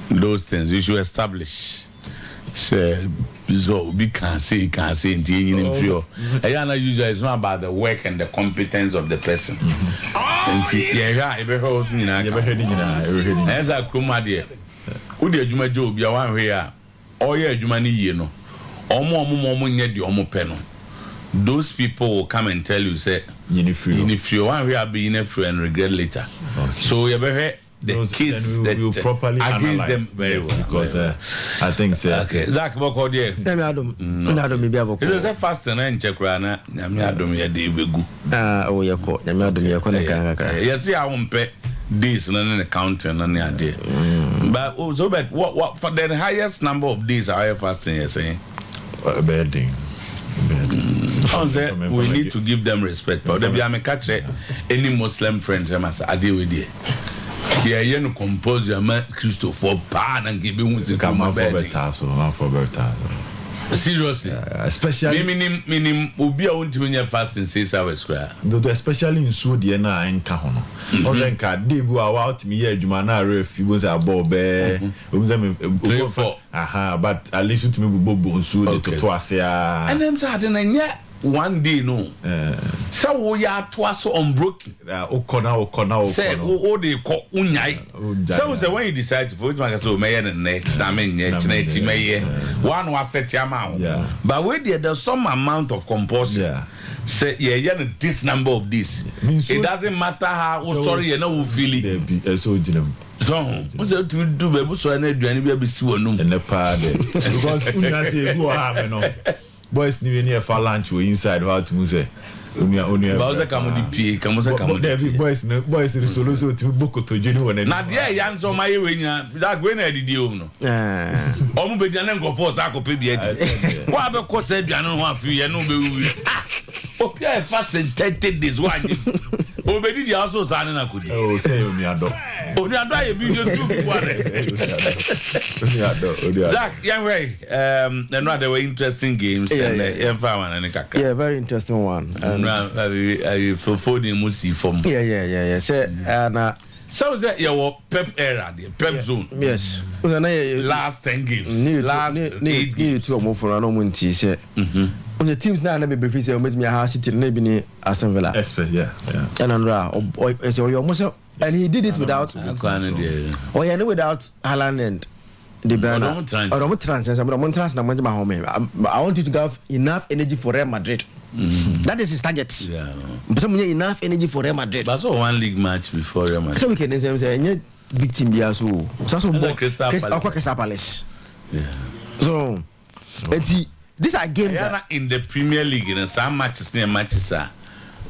those things you should establish. So we can say in the usually it's not about the work and the competence of the person. And as a cruma dear, who the Juma Job, you are here, or your Jumani, you know, those people will come and tell you, say, if you want to be in a free and regret later. So you ever the case that will properly against them very well because I think so. Okay, Zach, boko there. It's a fast and check rana. Nyamiadom ya de begu. Oh yeah, ko. Nyamiadom ya ko na kanga. Yes, I won't pay days and the counting and the idea. But so but what for the highest number of days are you fasting? You're saying bedding. We need to give them respect. But if you are catch any Muslim friends, I must deal with it. Yeah, you know, compose your man Christopher Pan and give him to come up seriously, especially meaning Ubia won't win your fasting 6 hours square. Especially in Sudiana and Kahono. Ozenka, Debu out me here, Jumana ref, you was a bob, 3 or 4. Aha, but at least with me, Bobo Sud to Twasia. And then suddenly, yeah. One day, no. So we are twice unbroken. Okona. Say, oh, they call Unyai. So when you decide to vote, so may and next, I mean, one was set your amount. But wait, there's some amount of compulsion. Say, yeah, this number of this. It doesn't matter how sorry you know who feel it. So, what's it to do? Baby, so I need to be sworn in the party. Because who are boys ni near for lunch we inside how to say boys resolution to book to Junu na dia yan so my we nya that we na didi o no omo be dia na go force akope bi edi wa be ko se aduane ho afi ye no be wu opia fast 30 days wa nyi obedi dia so sa na kodi o say omi ado aye bi je tu kware Jack young way there were interesting games and yeah, very interesting one. And I fulfilling musi from say and so that your pep era the pep zone yes last 10 games last 8 games to move for no munti say the teams now na be brief say met me how city na be ni Aston Villa and Andra and he did it without without Haaland and De Bruyne. I want you to have enough energy for Real Madrid. That is his target. But enough energy for Real Madrid. But so one league match before Real Madrid. So we can say big team here so Crystal Palace. So these are games in the Premier League and some matches near Manchester.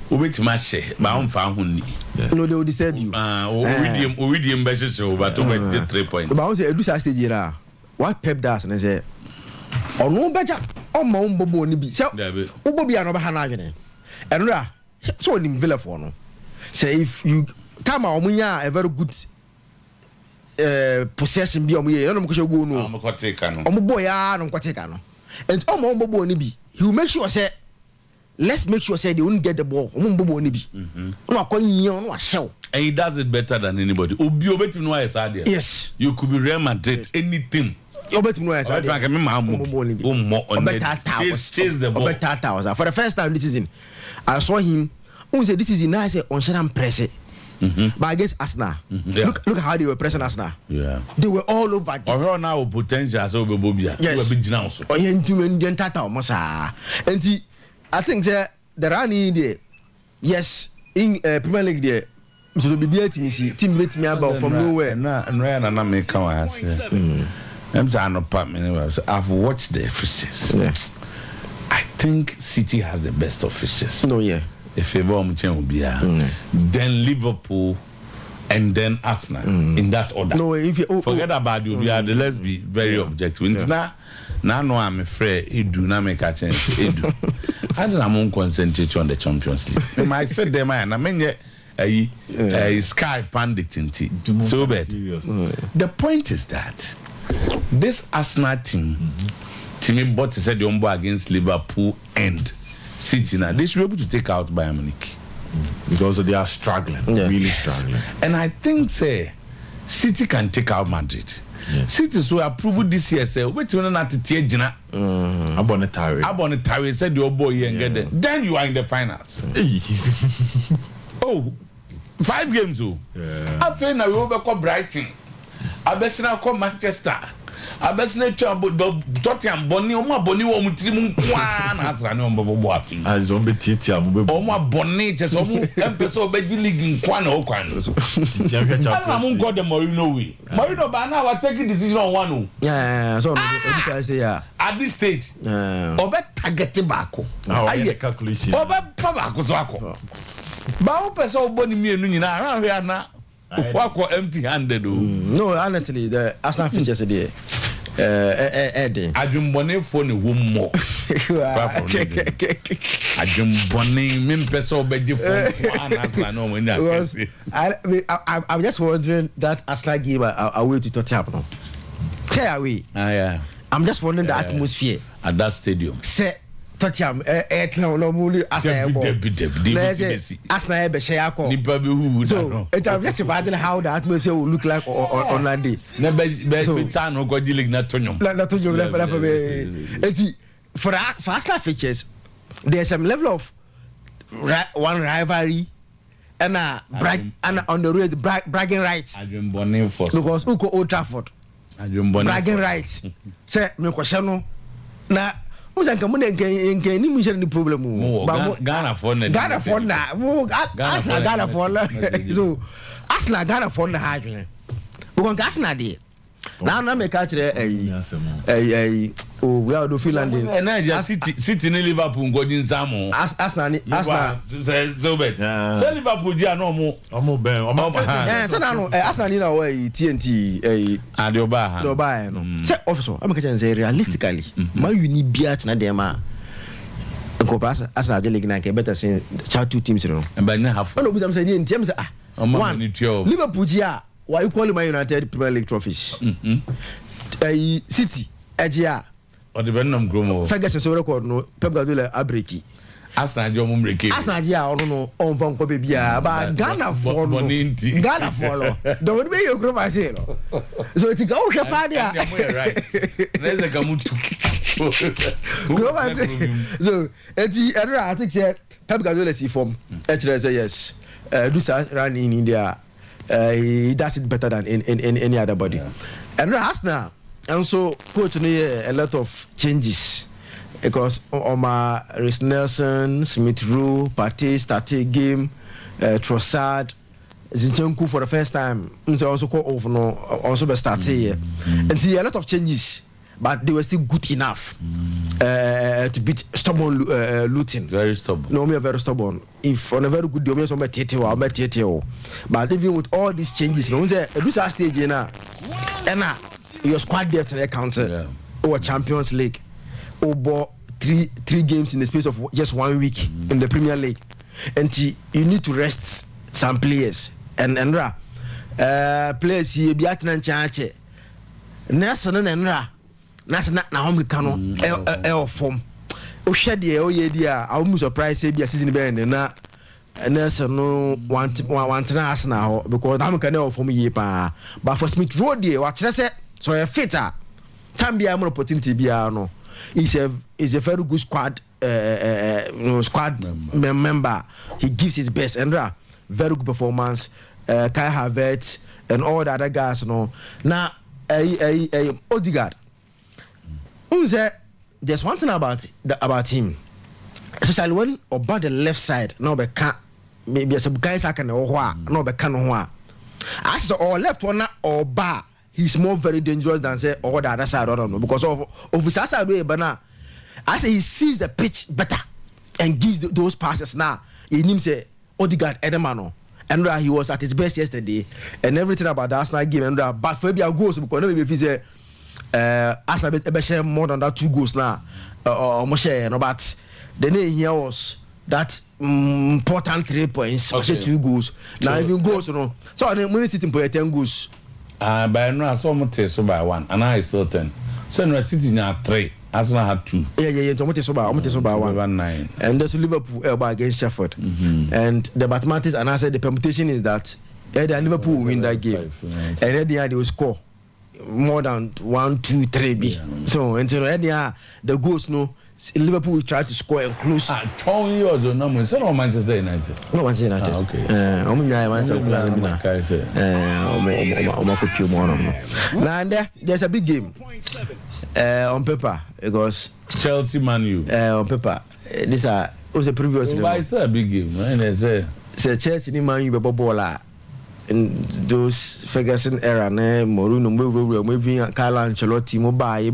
Which match? No, they will disturb you. We didn't message you, but to 3 points. But I say, do stage here. What Pep does, and I say, oh no, better. Oh, my own Bobo ni be. So, Bobo are not behind. And so in Villa for no. Say if you come out, we are a very good possession. Be on me. I don't know go no. I'm quite taken. Oh boy, I don't quite taken. And oh my Bobo ni be. He will make sure say. Let's make sure say they won't get the ball. And he does it better than anybody. Yes. You could be Real Madrid, anything. For the first time this season, I saw him. This is nice on Sharon Press. But I guess Arsenal. Look at how they were pressing Arsenal. Yeah. They were all over. Or now potential so Bobia. Yes. And I think the running there, yes, in Premier League there, so be team beat me about from nowhere. And make come I've watched the fixtures. I think City has the best of fixtures. No, yeah. If ever will be then Liverpool and then Arsenal in that order. No, if you forget about you, let's be very objective. Now no, I'm afraid it do not make a chance. I don't concentrate on the Champions League. I said them and I mean a Sky Pandit in so bad. The point is that this Arsenal team, Timmy Bott said the umbo against Liverpool and City now, they should be able to take out Bayern Munich. Because they are struggling, really struggling. And I think City can take out Madrid. City so approved this year say wait till not to take Jina. Abonetari said your boy and get there. Then you are in the finals. 5 games. I feel now we overcome Brighton. I best now call Manchester. I best now Tottenham Bonnie or my Bonnie or Mutim one as I know Boboafi. As on Betitia, my Bonnie just almost episode Beji League in Kwan or Kwan. I'm got the Marino way. Marino by now are taking decision on one. Yeah, so I say at this stage. Obe target back. I calculation. Obe Pabako. Bao person boni me nu nyina around here na wako empty-handed. No, honestly, the Arsenal features there. Eddie. Ajumbone for the womb more. Ajumbone, Mimpeso Beji for I'm just wondering that Arsenal gave away to Tottenham. Stay away. I'm just wondering the atmosphere at that stadium. Say Tottenham, no muli Arsenal. Arsenal be share ko. So I'm just imagining how the atmosphere will look like on that day. For Arsenal features, there's some level of one rivalry and on the road bragging rights. Because Uko Old Trafford bragging rights. Say me question na. Musanka mune nke ni mujere ni problem Ghana for na Ghana for so Arsenal Ghana for na hadwene because Arsenal dey na me ka kire we are do Finland and City ni Liverpool ngodi nsamo Arsenal so bad say Liverpool dia no mo say na no Arsenal ni na TNT Adioba no say officer am ka say realistically man you need biat na dem a ko pass Arsenal de league na ke better say chat two teams no but na half no be say ni team say one Liverpool dia why equal Man United Premier League trophies City Ejia or the Benham Gromo Ferguson so record no Pep Guardiola abreki Arsenal Jomo breki Arsenal dia no on van ko bia ba Ghana for no don't be your group say no so it go shepa dia right there's a gamutu so I think say Pep Guardiola see form actually say yes do that run in India he does it better than in any other body and Arsenal and so coach a lot of changes because Omar Reece Nelson, Smith Rowe, Partey started game, Trossard, Zinchenko for the first time. So also call over no also be started and see a lot of changes, but they were still good enough to beat stubborn Luton. Very stubborn. No, me very stubborn. If on a very good day, me some Tete. But even with all these changes, no, say this stage now, and your squad depth to the counter or Champions League. Over three games in the space of just 1 week in the Premier League, and you need to rest some players and players here be at Nanchache. Nelson and Nasa na home kano form. Oshadi Oyedia, I almost surprised say be a season band and Nelson no want now because I'm canal for me but for Smith Rowe watch that so a fitter can be an opportunity be no. He's a very good squad member. He gives his best and very good performance. Kai Havertz and all the other guys no. Now Odegaard. There's one thing about him, especially when about the left side. No be can maybe some guys I can no be can no. As or left one or bar. He's more very dangerous than say all the other side. I don't know because of his side way, but now I say he sees the pitch better and gives those passes. Now he names say Odegaard Edemano, and he was at his best yesterday, and everything about the Arsenal game. And but for maybe goals because maybe if he say Arsenal share more than that 2 goals now, but the name here was that important 3 points, okay. 2 goals. Now even goals, you know. So I mean, sitting for 10 goals. But no, I saw Monte so by 1, and I still 10. So no, sitting at 3. Arsenal had 2. Yeah. Monte so by 1. 9. And there's Liverpool against Sheffield. And the mathematics and I said the permutation is that Liverpool will win that game, and then they will score more than 1, 2, 3 B. So until the goals Liverpool will try to score and close. 12 years or no, it's not Manchester United. No, Manchester United. Okay. Now there's a big game on paper because Chelsea Man U. On paper, this was a previous. Why is that a big game? Say Chelsea ni Man U be ball in those Ferguson era, Mourinho, maybe Carlo Ancelotti, mobile,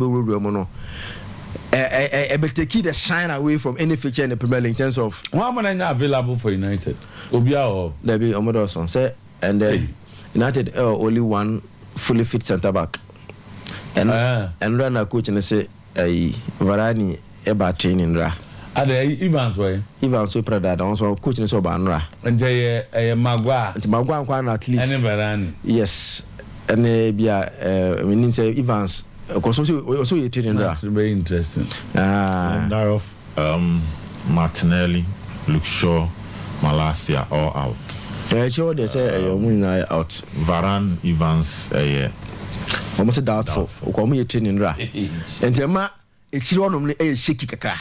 but take the shine away from any feature in the Premier League in terms of how many are available for United? Obia there be Omodoson say, and United only one fully fit centre back, and run a coach and say Varane eba training ra. Are they Evans way? Evans so proud that also coaching so banra. And Maguire. And Maguire at least. And Varane. Yes, and I mean say Evans. Also you training ra. Very interesting. Daroff, Martinelli, Luke Shaw, Malacia all out. Sure they say out. Varane, Evans, almost doubtful. Come you training ra. And Tema Echiro no shaky kakra.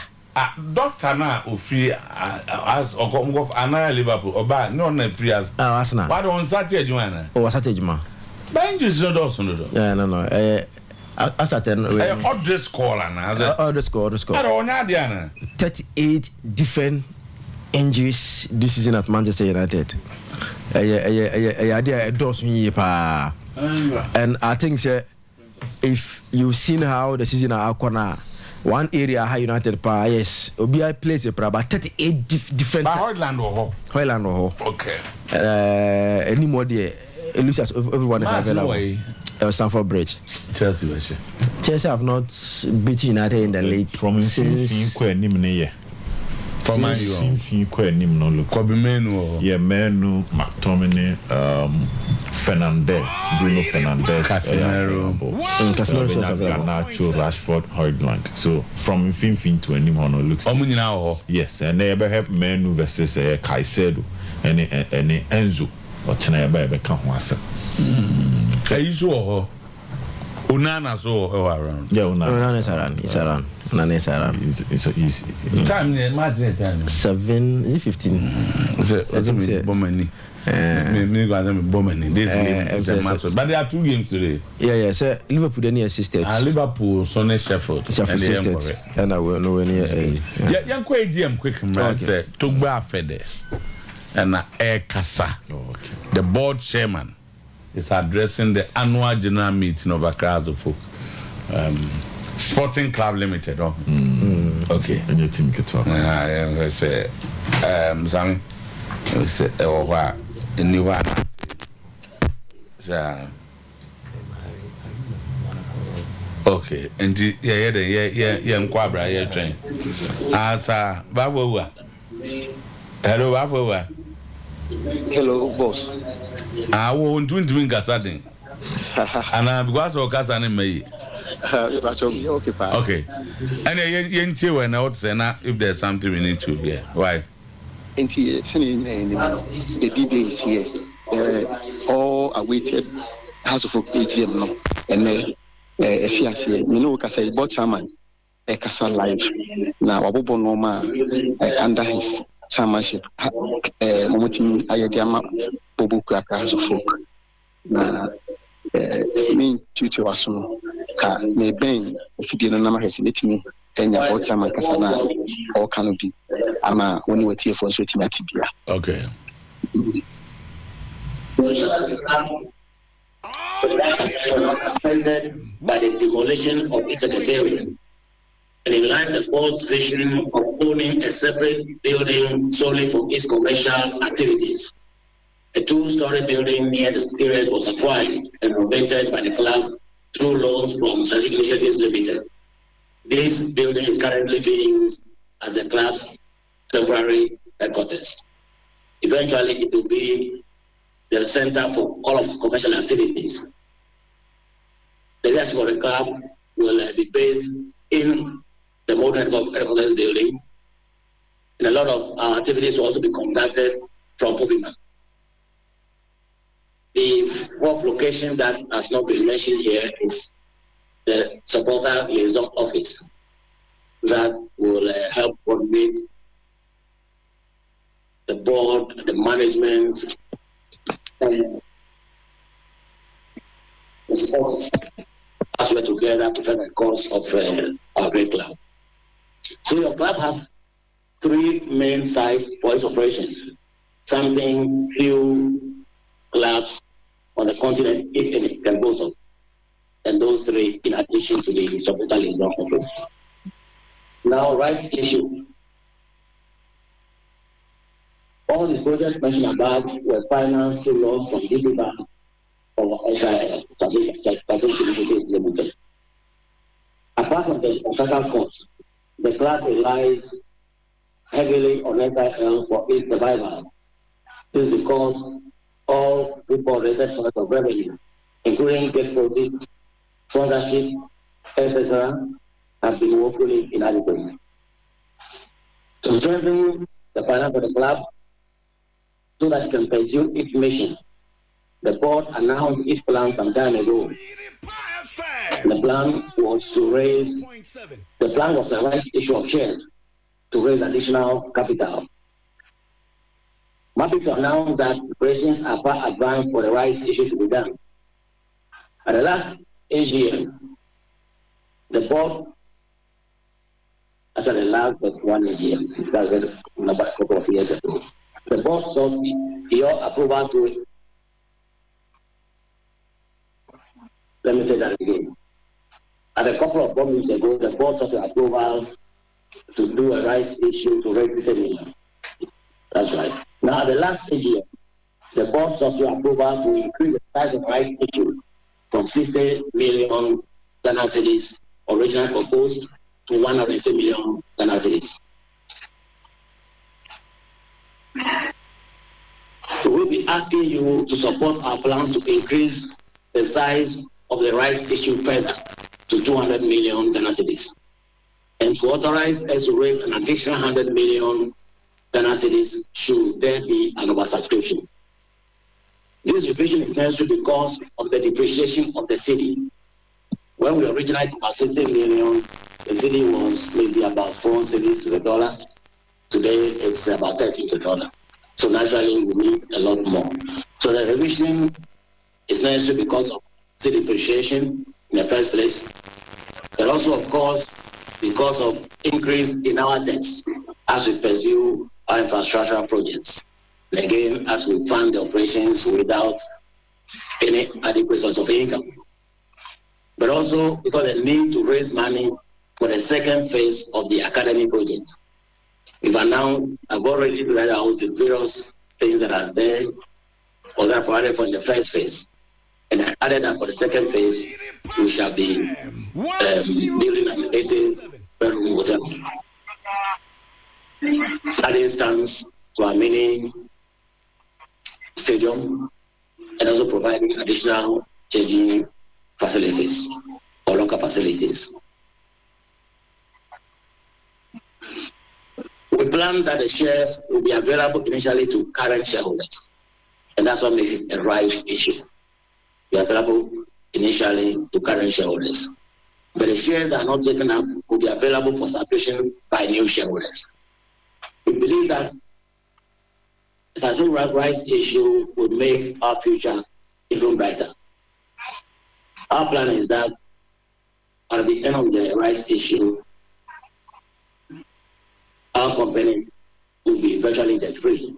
Doctor na free as or Anna Liverpool or bad no free as Arsenal. Why don't Saturday Joanna? Oh, Saturday Juma. Benji is not also no. Yeah, no. As at odd score and score. I don't know Diana. 38 different injuries this season at Manchester United. A dozen pa. And I think if you've seen how the season are corner. One area high United pa yes Obi plays a about 38 different Highland or okay anymore there Lucius everyone is available Stamford Bridge Chelsea have not beaten United in the league from since from Menu McTominay Fernandes Bruno Fernandes Casemiro Garnacho Rashford Højlund so from Finfin to anyone looks yes and they ever have Menu versus Caicedo and Enzo or Chinaba can once you saw Unana so around Unana is around it's around it's time imagine time 7 is it 15 bomani this game is a match but there are 2 games today yeah sir Liverpool then assisted Liverpool Sonny Sheffield and I will know any yeah quick man say Togba Fede and Air Kasa the board chairman is addressing the annual general meeting of Accra Folk Sporting Club Limited. Okay. And your team get talk. I say, Sammy, I say, what? New one. Okay. And yeah, Quabra, yeah, train. Asa, Bavo. Hello, Bavo. Hello, boss. I won't do it Gasading. And because of Casan May. Okay. And you when I would say now if there's something we need to hear. Why? The D-Day is here. All awaited House of AGM now. And if you say, you know, because I bought chairman, a Casa Live. Now, Wabubo Noma under his chairmanship, Momotimi Ayagama, Bobu Kraka House of Folk. Me tutu waso ka me ben ofidi no na ma hwese betimi enya o chama kasa na o kanu bi ama woni watie fo so timi atibia okay affected by the demolition of the secretariat and in line with the board's vision of owning a separate building solely for its commercial activities. A 2-story building near the secretariat was acquired and renovated by the club through loans from Strategic Initiatives Limited. This building is currently being used as the club's temporary headquarters. Eventually, it will be the center for all of commercial activities. The rest of the club will be based in the modern headquarters building, and a lot of our activities will also be conducted from Pubima. The fourth location that has not been mentioned here is the supporter liaison office that will help coordinate the board, the management, and the sports as well together to further the cause of our great club. So your club has 3 main sites for its operations, something few clubs on the continent, if any, can boast of. And those 3 in addition to the supporter liaison office. Now, rights issue. All the projects mentioned above were financed through loans from DB Bank or SIL, Limited. Apart from the contractual costs, the club relies heavily on SIL for its survival. This is because all people-related sources of revenue, including gate proceeds, sponsorship, etc., have been woefully inadequate. To strengthen the finance of the club so that it can pursue its mission, the board announced its plan some time ago. The plan was a rights issue of shares to raise additional capital. I'm happy to announce that preparations are far advanced for the rights issue to be done. At the last AGM, the board, after the last but one AGM, that was a couple of years ago, the board sought your approval to, let me say that again. At a couple of board meetings ago, the board sought approval to do a rights issue to raise 10 million. That's right. Now, at the last AGM, the board sought your approval to increase the size of rights issue from 60 million Ghana cedis originally proposed to 160 million Ghana cedis. We will be asking you to support our plans to increase the size of the rights issue further to 200 million Ghana cedis, and to authorize us to raise an additional 100 million Ghana cedis should there be an oversubscription. This revision is necessary because of the depreciation of the cedi. When we originally about 60 million, the cedi was maybe about 4 cedis to the dollar. Today it's about 30 to the dollar. So naturally we need a lot more. So the revision is necessary because of cedi depreciation in the first place, but also of course because of increase in our debts as we pursue our infrastructural projects. And again, as we fund the operations without any adequate source of income. But also because the need to raise money for the second phase of the academy project. I've already read out the various things that are there or that are provided for in the first phase. And I added that for the second phase, we shall be building an 80-bedroom hotel. Adding stands to our mini stadium and also providing additional changing facilities or local facilities. We plan that the shares will be available initially to current shareholders, and that's what makes it a rights issue. Be available initially to current shareholders, but the shares that are not taken up will be available for subscription by new shareholders. We believe that such a rights issue would make our future even brighter. Our plan is that at the end of the rights issue, our company will be virtually debt-free.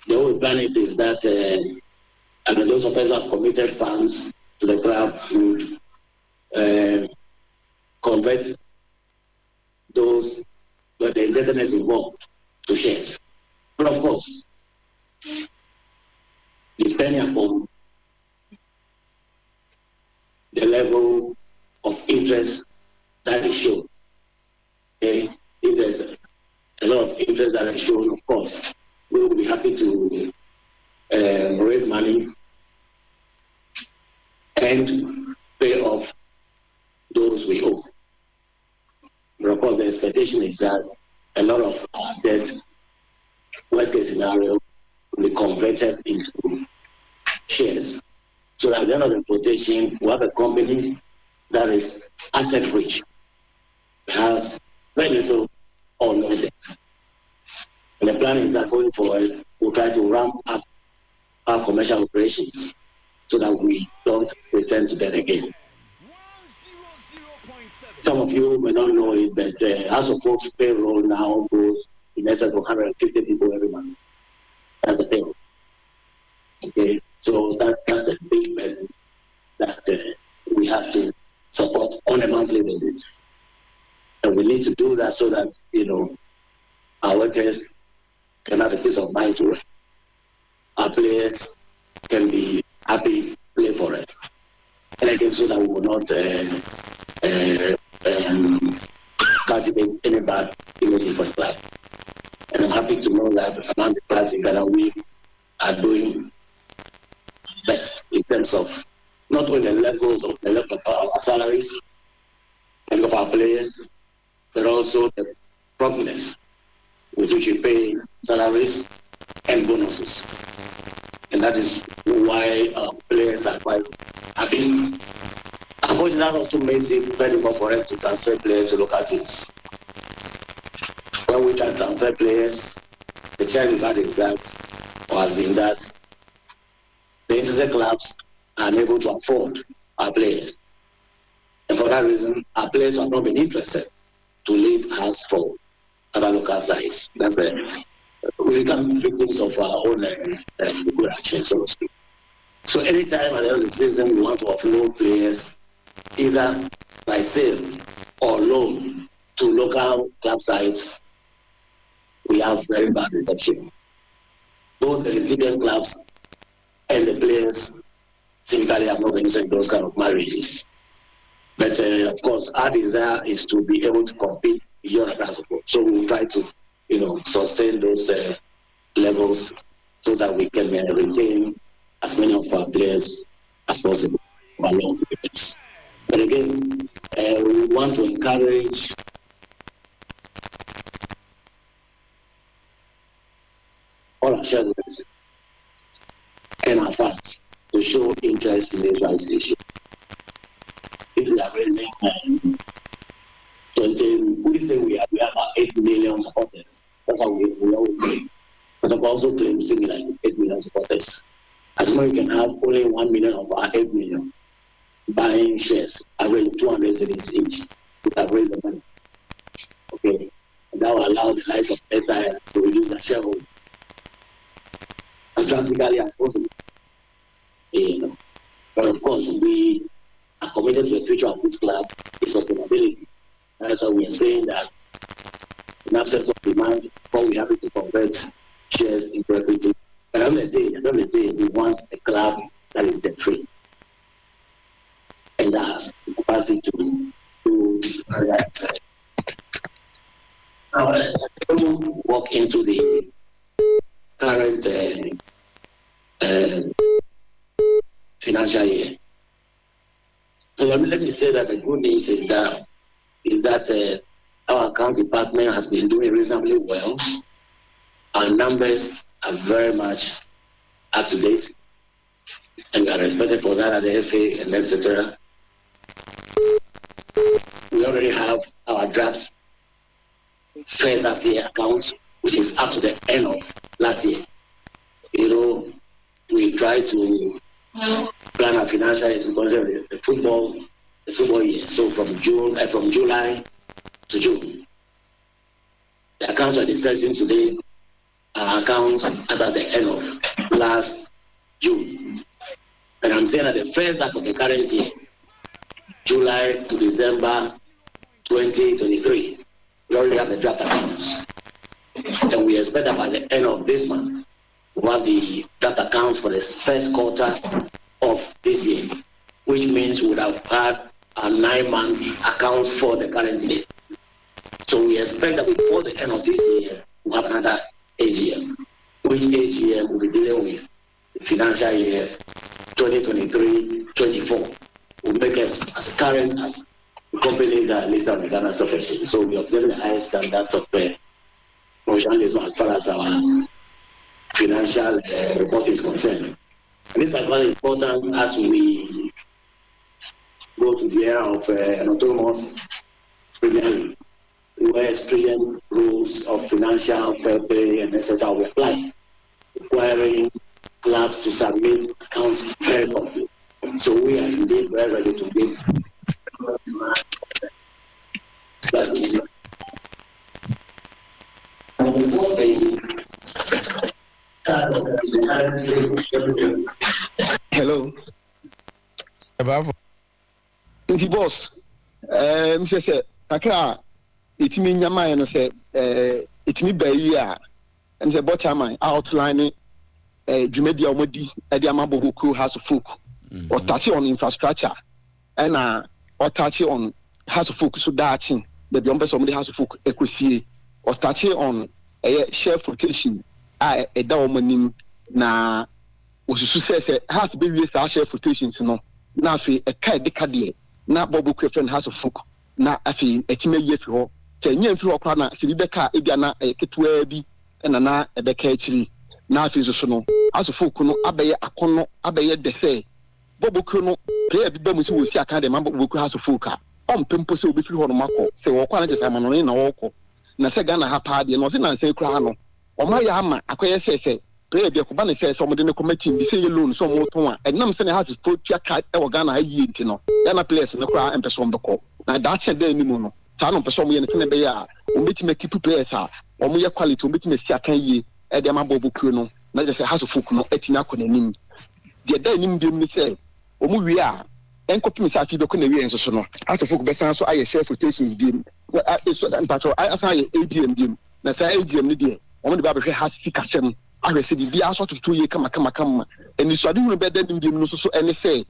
The whole plan is that those of us who have committed funds to the club would convert those with the indebtedness involved to shares. But of course, depending upon the level of interest that is shown, Okay? If there's a lot of interest that is shown, of course, we will be happy to raise money and pay off those we owe. But of course, the expectation is that a lot of our debt, worst case scenario, will be converted into shares. So that at the end of the quotation, we have a company that is asset rich, has very little or no debt. And the plan is that going forward, we'll try to ramp up our commercial operations so that we don't return to debt again. Some of you may not know it, but House of Folks payroll now goes in excess of 150 people every month. That's the payroll. Okay, so that's a big burden that we have to support on a monthly basis. And we need to do that so that, our workers can have a peace of mind to work. Our players can be happy to play for us. And again, so that we will not cultivate any bad images for the club. And I'm happy to know that among the clubs in Ghana, we are doing best in terms of not only the level of our salaries and of our players, but also the promptness with which we pay salaries and bonuses. And that is why our players are quite happy. Unfortunately, that also makes it very difficult for us to transfer players to local teams. When we try to transfer players, the challenge we've had is that, or has been that, the interested clubs are unable to afford our players. And for that reason, our players have not been interested to leave us for other local sides. That's we become victims of our own good action, so to speak. So anytime at the end of the season we want to offload players, either by sale or loan to local club sites, we have very bad reception. Both the recipient clubs and the players typically have not been in those kind of marriages. But of course, our desire is to be able to compete beyond our support. So we will try to, sustain those levels so that we can retain as many of our players as possible for long periods. But again, we want to encourage all our shareholders and our fans to show interest in this rights issue. If we are raising 20, we say we have about 8 million supporters. That's how we always say. But I've also claimed similarly 8 million supporters. As long as you can have only 1 million of our 8 million buying shares, average 200 cities each, we have raised the money. Okay, and that will allow the likes of SIL to reduce their shareholding as drastically as possible. But of course, we are committed to the future of this club, its sustainability. That's why we are saying that in absence of demand, we are happy to convert shares into equity. But at the end of the day, we want a club that is debt-free. And that has the capacity to walk into the current financial year. So let me say that the good news is that our account department has been doing reasonably well. Our numbers are very much up to date, and we are respected for that at the FA and etc. We already have our draft first half year account, which is up to the end of last year. We try to plan our financial year to consider the football year. So from July to June. The accounts we're discussing today are accounts as at the end of last June. And I'm saying that the first half of the current year, July to December 2023, we already have the draft accounts. And we expect that by the end of this month, we'll have the draft accounts for the first quarter of this year, which means we would have had our 9 months accounts for the current year. So we expect that before the end of this year, we'll have another AGM, which AGM will be dealing with the financial year 2023-24. Will make us as current as companies that are listed on the Ghana Stock Exchange. So we observe the highest standards of professionalism as far as our financial reporting is concerned. And this is very important as we go to the era of an autonomous Premier League, where stringent rules of financial fair play and etc. will apply, requiring clubs to submit accounts very promptly. So we are indeed very ready to meet. Hello. Inti boss, Mr. Kakra, itimi nyama no say itimi bayi a Mr. Botchaman outline dwumadi a omodi e dey amabo ku House of Folk or touch on infrastructure and or touch on House of Folk so daaching the beyond somebody House of Folk ekosie or touch on share flotation e da omanim na osusu say has be we share flotations no na afi e kai dekade na bobo friend House of Folk na afi etime ye fi ho say nya fi ho kwa na se bi beka e bia na ketewa bi na e beka akiri na afi so no House of Folk no abeye akono abeye de say bobo no player bi ba mu si wo si aka de ma bobo House of Folk on pempo se obi fi ho no mako se wo kwa na je sama no na wo ko na se Ghana ha pa de no se na se kura no o ma ya ama akoye se player bi ko ba ne se mo de ne committee bi se ye loan so mo ton a enam se ne House of Folk tua ka e wo Ghana ha yi nti no Ghana players ne kura empeso mbeko na da che de ni mu no sa no peso mo ye ne se ne be ya o meti me keep players a o mo ye quality o meti me si aka yi e de ma bobo no na je se House of Folk no etinya akona nim de da nim bi mu se o mu wi a enkopi mi sa fi be ko na wi enso so no House of Folk be san so aye share flotations bi so mpacho asan ye AGM bi na sa AGM ni de o mo de ba be hwe House sikasem ahwese bi aso tutu ye kama eni so ade hunu be da nim bi no so ene se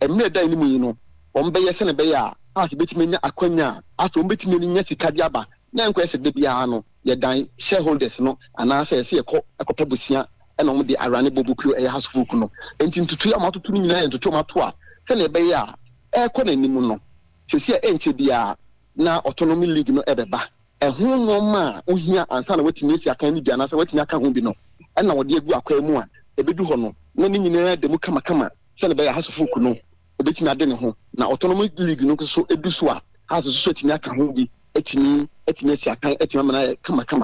emre da ni mu yi no o mbe ye se ne be ya House betimi nya akwanya aso betimi ni nya sika di aba na enko ese de bia no ye dan shareholders no ana se ye ko ekopabusia ena mo de arane bobukuo e House of Folk no enti ntutu amatoto ni nyina ntutu amato a se ne be ya ekọ na nimu no sesi enche bia na autonomy league no ebeba ehu no ma ohia ansa na wetimi esi aka ni bia na se wetimi aka ho bi no ena wo de egu akwa mu a ebedu ho no na ni nyina de mu kama se ne be ya House of Folk no obetimi ade ne ho na autonomy league no so edu so a House so timi aka ho bi etimi esi aka etimi mana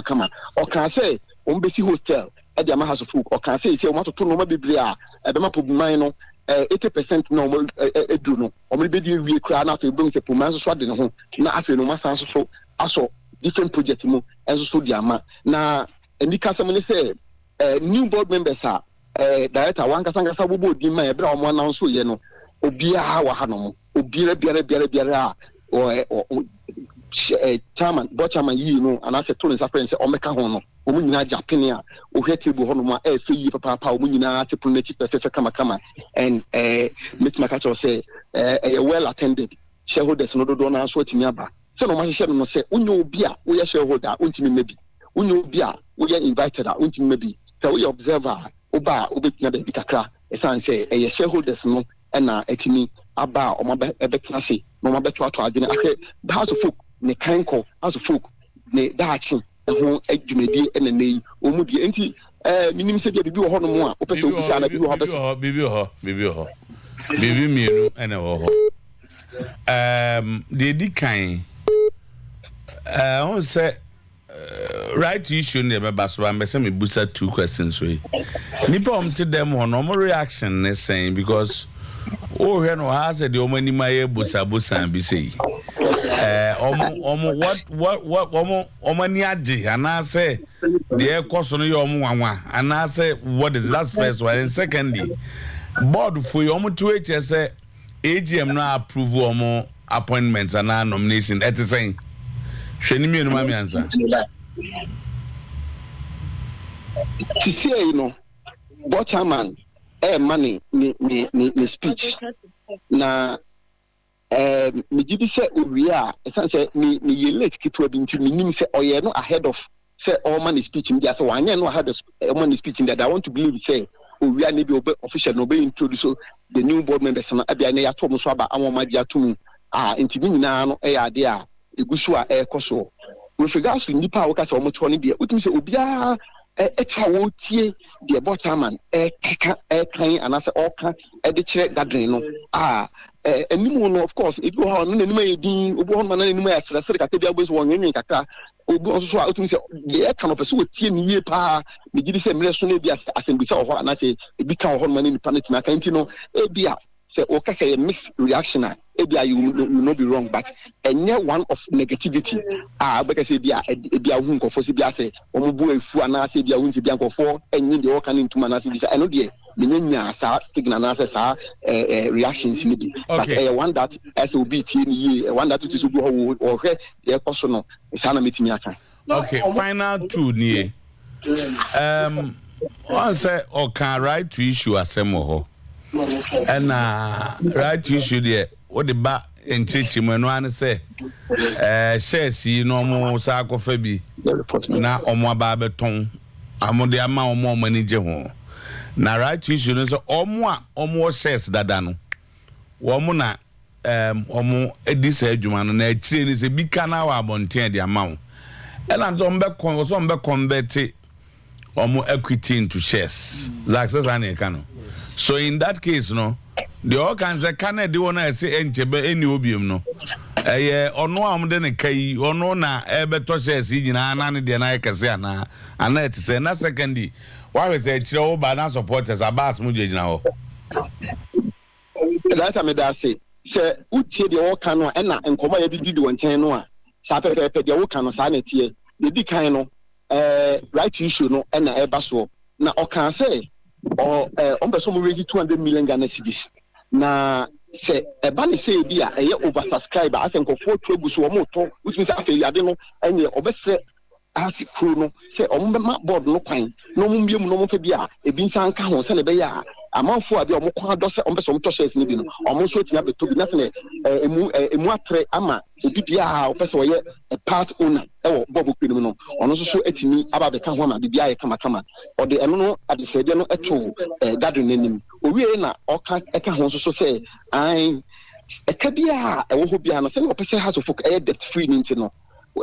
kama o kan say o mbesi hostel e de ama House of Folk o kan say o matoto no ma bebre a ebe ma pobuman no 80% no mo edu no o me be di wie kra na afi bom se pobuman so ade ne ho na afi no ma san so aso different project mu enso so di ama na endika sam ne say new board members are director wan kasangasa bobo di ma e bra o mo announce ye no obia wa ha no mo obiara o chairman Botchaman yi no and as a tourist friend say o meka ho no o mu nyina Japan a o hwetable ho no ma e fe yi papa o mu nyina table na chief fefe kama and make my catch say well attended shareholders no do na so atimi aba say no ma hye no say unyo obi a wo ye shareholder untimi mebi unyo obi a wo ye invited a untimi mebi say wo ye observer oba obetina be kakra esan say shareholders no na etimi aba o ma betina say no ma beto ato adwene ahwe House of Folk ne kanko House of Folk ne daachi ho adwumedi na nei o mu die enti minim se bibi wo ho no mu a o pese obi sa na bibi wo ho bibi mienu ene wo ho de di kan on say right issue ne be baso ba mbese me busa two questions we nipa omte dem ho no reaction ne saying because oh here no has the omani maye busa bi say what omani age ana say the ekoso no ye wanwa ana say what is that first one and secondly board for you to say AGM no approve appointments and nomination at the same hwani me no ma me answer to say you know Botchaman money ni speech na me did say we are essentially me late keep to be into me say no ahead of say all man is speaking there so one no ahead of all man is speaking that I want to believe say we are maybe official no be introduce the new board members na abia na ya to mo so aba awon magia to mu enti bi nyina no e ade a egusu a e koso with regards to nipa a waka say omo to ne de utimi say obia echa wo tie de botaman kan anase oka de kire gathering no enimu no of course it go on enimu edin obo on man enimu ya sere kaka bia boys won nwen kaka obo on so a utimi say de kan no pese wo tie ni wie pa me gidi say mre so na bia assembly say ho anase ebi kan ho man ni paneti na kan ti no ebia say o ka say a mixed reaction ebia you not be wrong but enye one of negativity because ebia hu nkofo se bia say omo bu afu anase bia hu se bia nkofo enye de o kan ntum anase bi say eno de menya sa signal anase sa reactions ni bi but one that as will be tie one that to so go o hwe e koso no sa na metimi aka okay final two ni one say o can right to issue asemo ho and right issue there what the ba enchichi mo no an say shares yi no mo sa akofa bi na omo aba beton amode ama omo manage ho na right issue no so omo shares dada no wo mo na omo edisa adwuma no na akire ni se bi kana wa abonten de ama wo and so mbe convert omo equity into shares success an e kanu. So in that case, no, the all kinds of Canada wanna say enchebe any obium no. Ono amde ne kai ono na ebe to shares yi na anane de na ekase na ana te say na secondly why we say chire o ba na supporters abas mu jejina ho. That time da say utie de all kan no e na nkoma ye didi won chen no a sa pepe de wo kan no sa na tie de di kan no right issue no e na e ba so na o kan say or on raise 200 million Ghana cedis na say e ba ne say bia e oversubscribe as enko 4 trabu so mo to which means afeli ade no enye obese as crew no say ma board no kwan no mo biem no mo fa bia e bi nsan ka ho se le be ya amanfo abi o mo kwa do se on be so mo to shares ni bi no o mo so tia be to bi na se emu atre ama obi bia o pese o ye a part owner e wo bobo kwenu no ono so etimi aba be ka ho ma bia ye kama o de eno no adisede no eto gathering nanim o wie na o ka e ka ho so say ai e ka bia e wo ho bia no se o pese house of folk e debt free ni no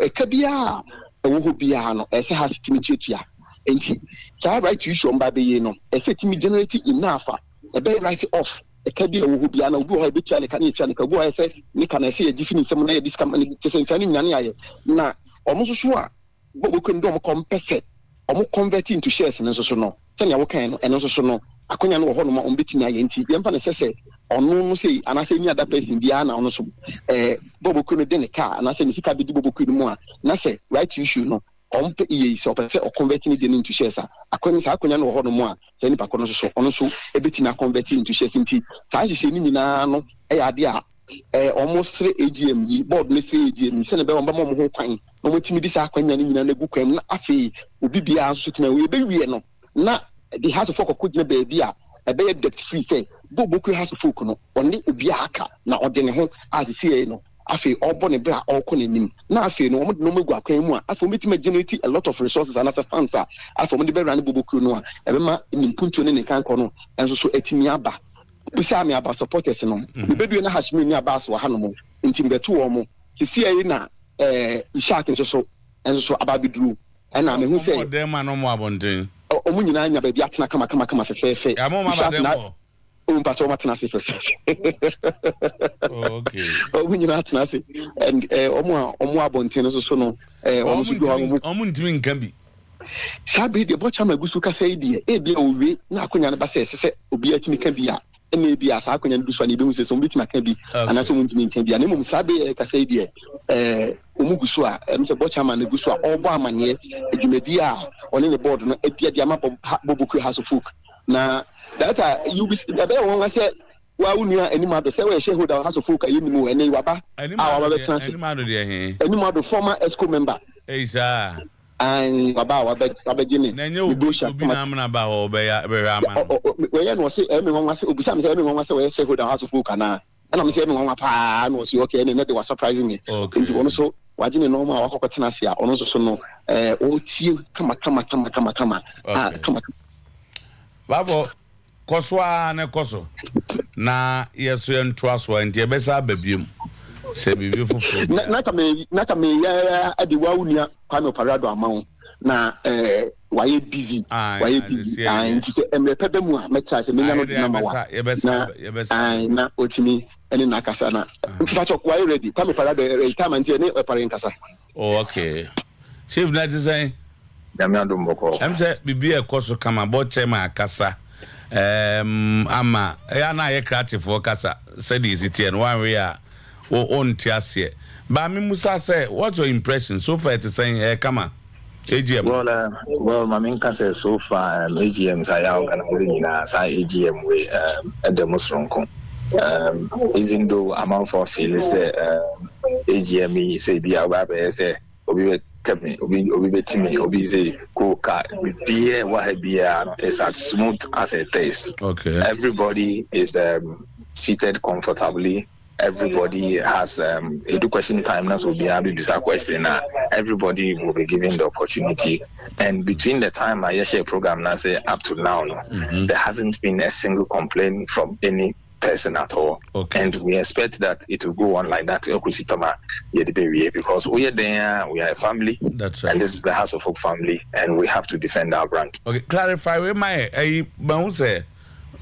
e ka bia e wo ho bia no e se has timi tuatua enti sa right to issue on ba be ye no e se timi generate enough e be write off e ka bia wo ho bia na obi ho be tua le ka na tua le ka bo se ni ka na se ye defini se mo na ye this company se se ni nyane aye na omo so a bobo kwendo mo compensate omo convert into shares na so no se na wo kan no eno so no akonya no wo ho no mo betimi aye enti yemfa na se ono no say anase ni other person bia na ono so bobo kwendo de ne ka anase ni sika bi di bobo kwendo mu a na se right to issue no ompe iye so pese o convert ni into shares akonya no ho no mu a se ni pa kono so ono so ebeti na convert into shares nti sa hye ni nyina no e ya de a almost 3 AGM yi board ni 3 AGM se ne be won ba mo ho kwan no mo timi di sa akwanya ni nyina na gu kwam na afi obi bia so tina we be wie no na the house of folk kugina baby a be debt free say bobo kwe house of folk no oni obi aka na ode ne ho asisi no afi obo ne bra okọ n'anim na afi no mo megu akwan mu a afi metima generate a lot of resources and as a funds a afi mo de be run bobo kwe no a ebe ma nimpunto ne kan kọ no enso so etimi aba bisa me aba supporters no be bedu na hashmi ni aba so ha no mo nti mbeto wo mo sisi ayi na ishak enso so aba biduru na me hu say o dem ma no mo abonten omu nyina anya ba bi atena kama fefefe ya mo ma ba dem mo mpacho matena se fefefe okay omu nyina atena se and omu abonten so no omu so do omu ntimi nka bi sabi de bocha magusu kasa idie bia owe na akonya ne ba se obi atimi ka bi a eme bia sa akonya ne duso na ibe mu se so mbi tima ka bi ana so mu ntimi nka bi na mum sabi kasa idie omugusu a mse bocha ma na gusu a obo amanye edwumadi a oni ne board no dia ma boboku house of folk na data you be be won say wa unua anima do say we shareholder house of folk ayi nimu ene waba awa be trans anima do de he anima do former ESCO member sir and waba gini na nye obi na amna ba ho be ya ama we ya no say me won say obi sam say me won say we shareholder house of folk na and I'm saying no pa no see okay and they were surprising me into one so wajine normal wa kokotena sia ono so no o tie kama bavo koswa na koso na yeso entoa so enti ebesa babiem se bibi fufu na kame ya ade wa unia kwame parado amawo na waye busy and se emrepe mu a metra se menya no na mawa na otimi ene na kasa na mfacho kwa ready kwame parado time anti ene opare nkasa okay chief na design Dami Adumboko. Em say bibi ekoso kama bo chema akasa ama ya na ye creative for kasa said is it and one way on tiasie ba me musa say what's your impression so far to saying kama AGM well my main say so far AGM say organizing in a AGM we at the Musronko even though amount for feel say AGM say be our say obi betimi obi say coca beer what beer is as smooth as it tastes. Okay, everybody is seated comfortably. Everybody has a question time now will be able to question. Everybody will be given the opportunity, and between the time I share program now say up to now, there hasn't been a single complaint from any person at all. Okay. And we expect that it will go on like that because we are there, we are a family. That's right. And this is the House of Hope family, and we have to defend our brand. Okay, clarify where my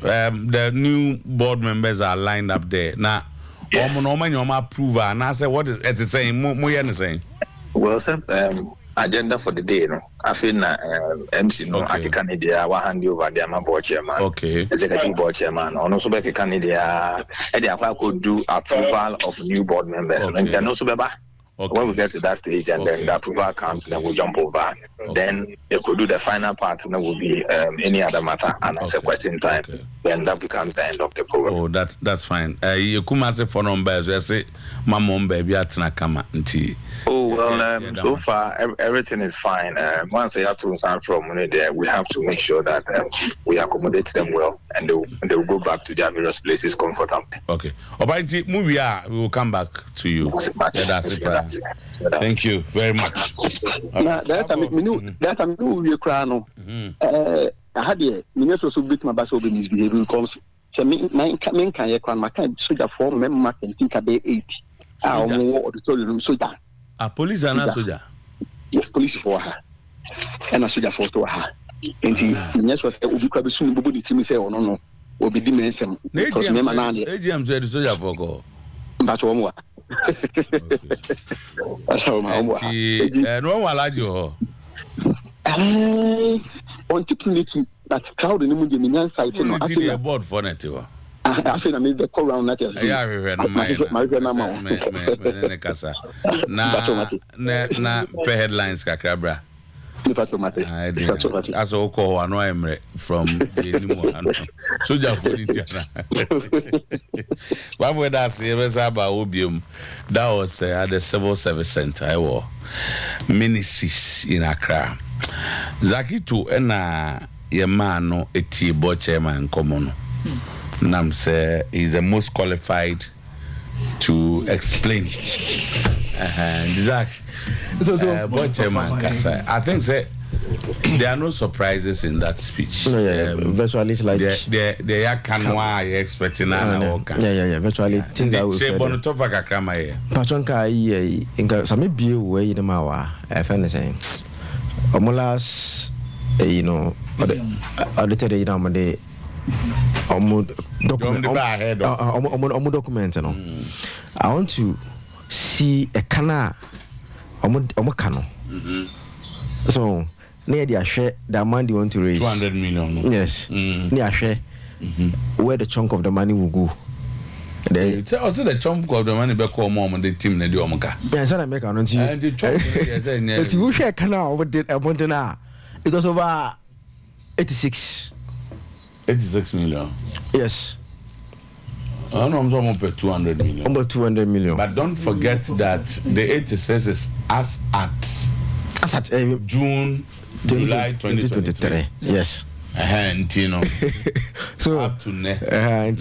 the new board members are lined up there. Now, yes. Approval, and I say what is it saying? Well, sir, agenda for the day, no. I feel MC no I can hand over the board chairman. Okay. Executive board chairman. And also be Canada could do approval of new board members. Okay. And then also when we get to that stage and then the approval comes, then we'll jump over. Okay. Then you could do the final part, and there will be any other matter and answer question time. Okay. Then that becomes the end of the program. Oh, that's fine. You come as a phone number, so I say, my mom baby at Nakama. Oh well, so far everything is fine. Once they have to start from there, we have to make sure that we accommodate them well, and they will go back to their various places comfortably. Okay. Alright, movie. We will come back to you. That's it. Thank you very much. Now that's a new crown. I had a minister so big my bass will be misbehaving because my can you my kind soldier form member can think about 80. More auditorium soldier. A police and a soldier. Yes, police for her. And a soldier for her. And he yes was will be quite soon nobody to me say or no will be dimension because member AGM said soldier for go. That's one more. No one like you. On technically that crowd in the Mundian site, no, I feel a board for it. I feel I made the call round that. Na pre headlines kakabra. As a call one from the soldier for it. What would I say about Obium? That was at the Civil Service Center. I wore ministries in Accra. Zaki to ena ye man no eti board chairman common. Nam say is the most qualified to explain. Zaki. So board chairman Kasa. I think say there are no surprises in that speech. Virtually it's like they are canwa you expecting virtually things that we say. Bonotofa kakrama here. Patronka ye inka some be we in mawa FN saying omulas audited you know the document no. I want to see a kana kano. So near the share the amount you want to raise 200 million. Yes. Near share where the chunk of the money will go. Also the chunk of the money back home on the team na do omuka. Yes, I make an you. And the chunk but you share canal over the Montana. It was over 86 million. Yes. I know I'm almost 200 million. Almost 200 million. But don't forget that the 86 is as at June, July 2023. Yes. And you know, so up to and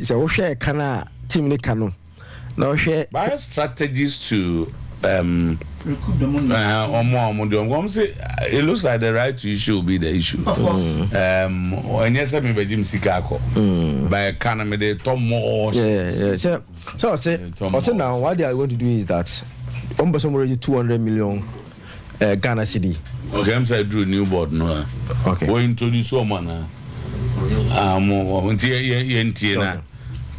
so we share kana team ne ka no na ohwe by strategies to recoup the money. It looks like the right to issue will be the issue. And yes, I mean, by Jim Sikako, by economy, they talk more. So I say now, what they are going to do is that already 200 million Ghana cedi. Okay, I'm saying Drew new board no. Okay. We introduce someone.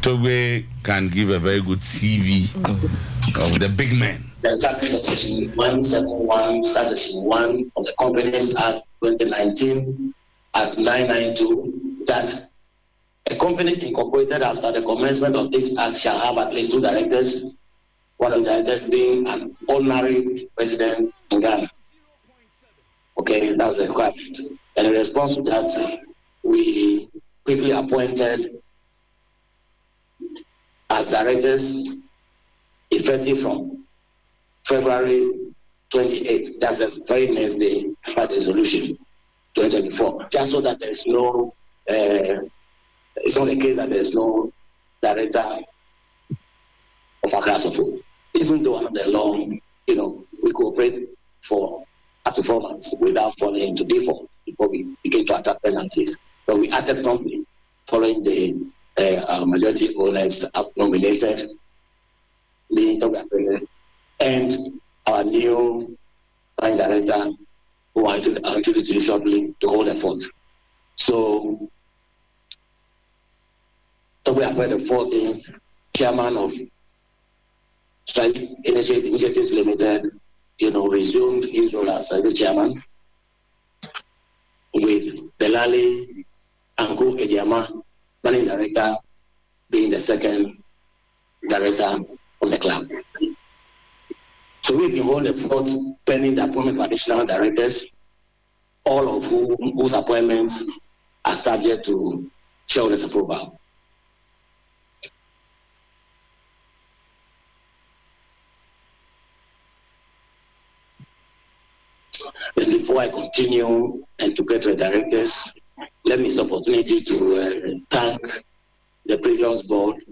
Tobe can give a very good CV of the big men. The cabinet section 171, section 1 of the Companies Act 2019 at 992 that a company incorporated after the commencement of this act shall have at least 2 directors, one of the directors being an ordinary resident in Ghana. Okay, that's the requirement. And in response to that, we quickly appointed as directors effective from February 28th. That's the very next day by the resolution 2024. Just so that there's no, it's not the case that there's no director of a class of food. Even though under the law, we cooperate for up to 4 months without falling into default before we begin to attract penalties. But we acted promptly following the majority owners nominated, being and our new line director who I introduce you shortly to hold the fort. So we appointed the 14th chairman of Strategic Initiatives Limited, resumed his role as the chairman, with Belali Angu Ediama, managing director, being the second director of the club. So we've been holding the fort pending the appointment of additional directors, all of whose appointments are subject to shareholders' approval. And before I continue and to get to the directors, let me use the opportunity to thank the previous board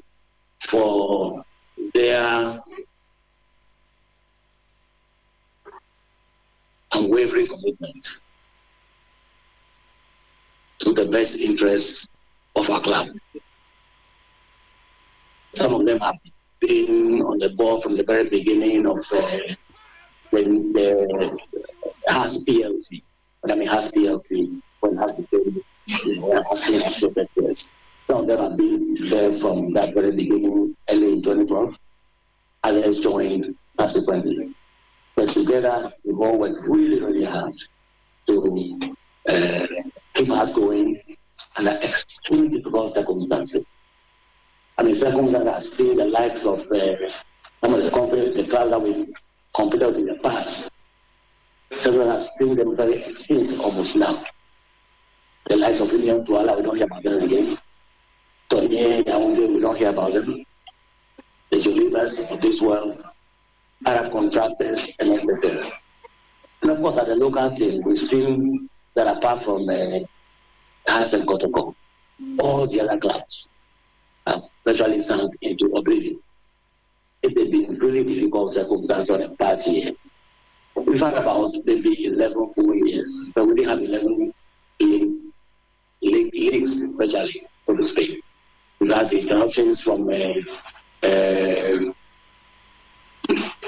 for their unwavering commitment to the best interests of our club. Some of them have been on the board from the very beginning of the Has PLC. When I mean Has PLC, when Has became Some of them have been there from that very beginning, early in 2012. Others joined subsequently. But together, we all worked really, really hard to keep us going under extremely difficult circumstances. I mean, circumstances that have seen the likes of some of the companies, the clubs that we competed with in the past. Several have seen them very extinct almost now. The likes of William Tuala, we don't hear about them again. Tony, we don't hear about them. The Jolibas of this world, Arab contractors, and everything. And of course, at the local thing, we've seen that apart from Hans and Kotoko, all the other clubs have virtually sunk into oblivion. It has been really difficult circumstances for the past year. We've had about maybe 11 full years, but we didn't have 11 leagues virtually, so to speak. We've had the interruptions from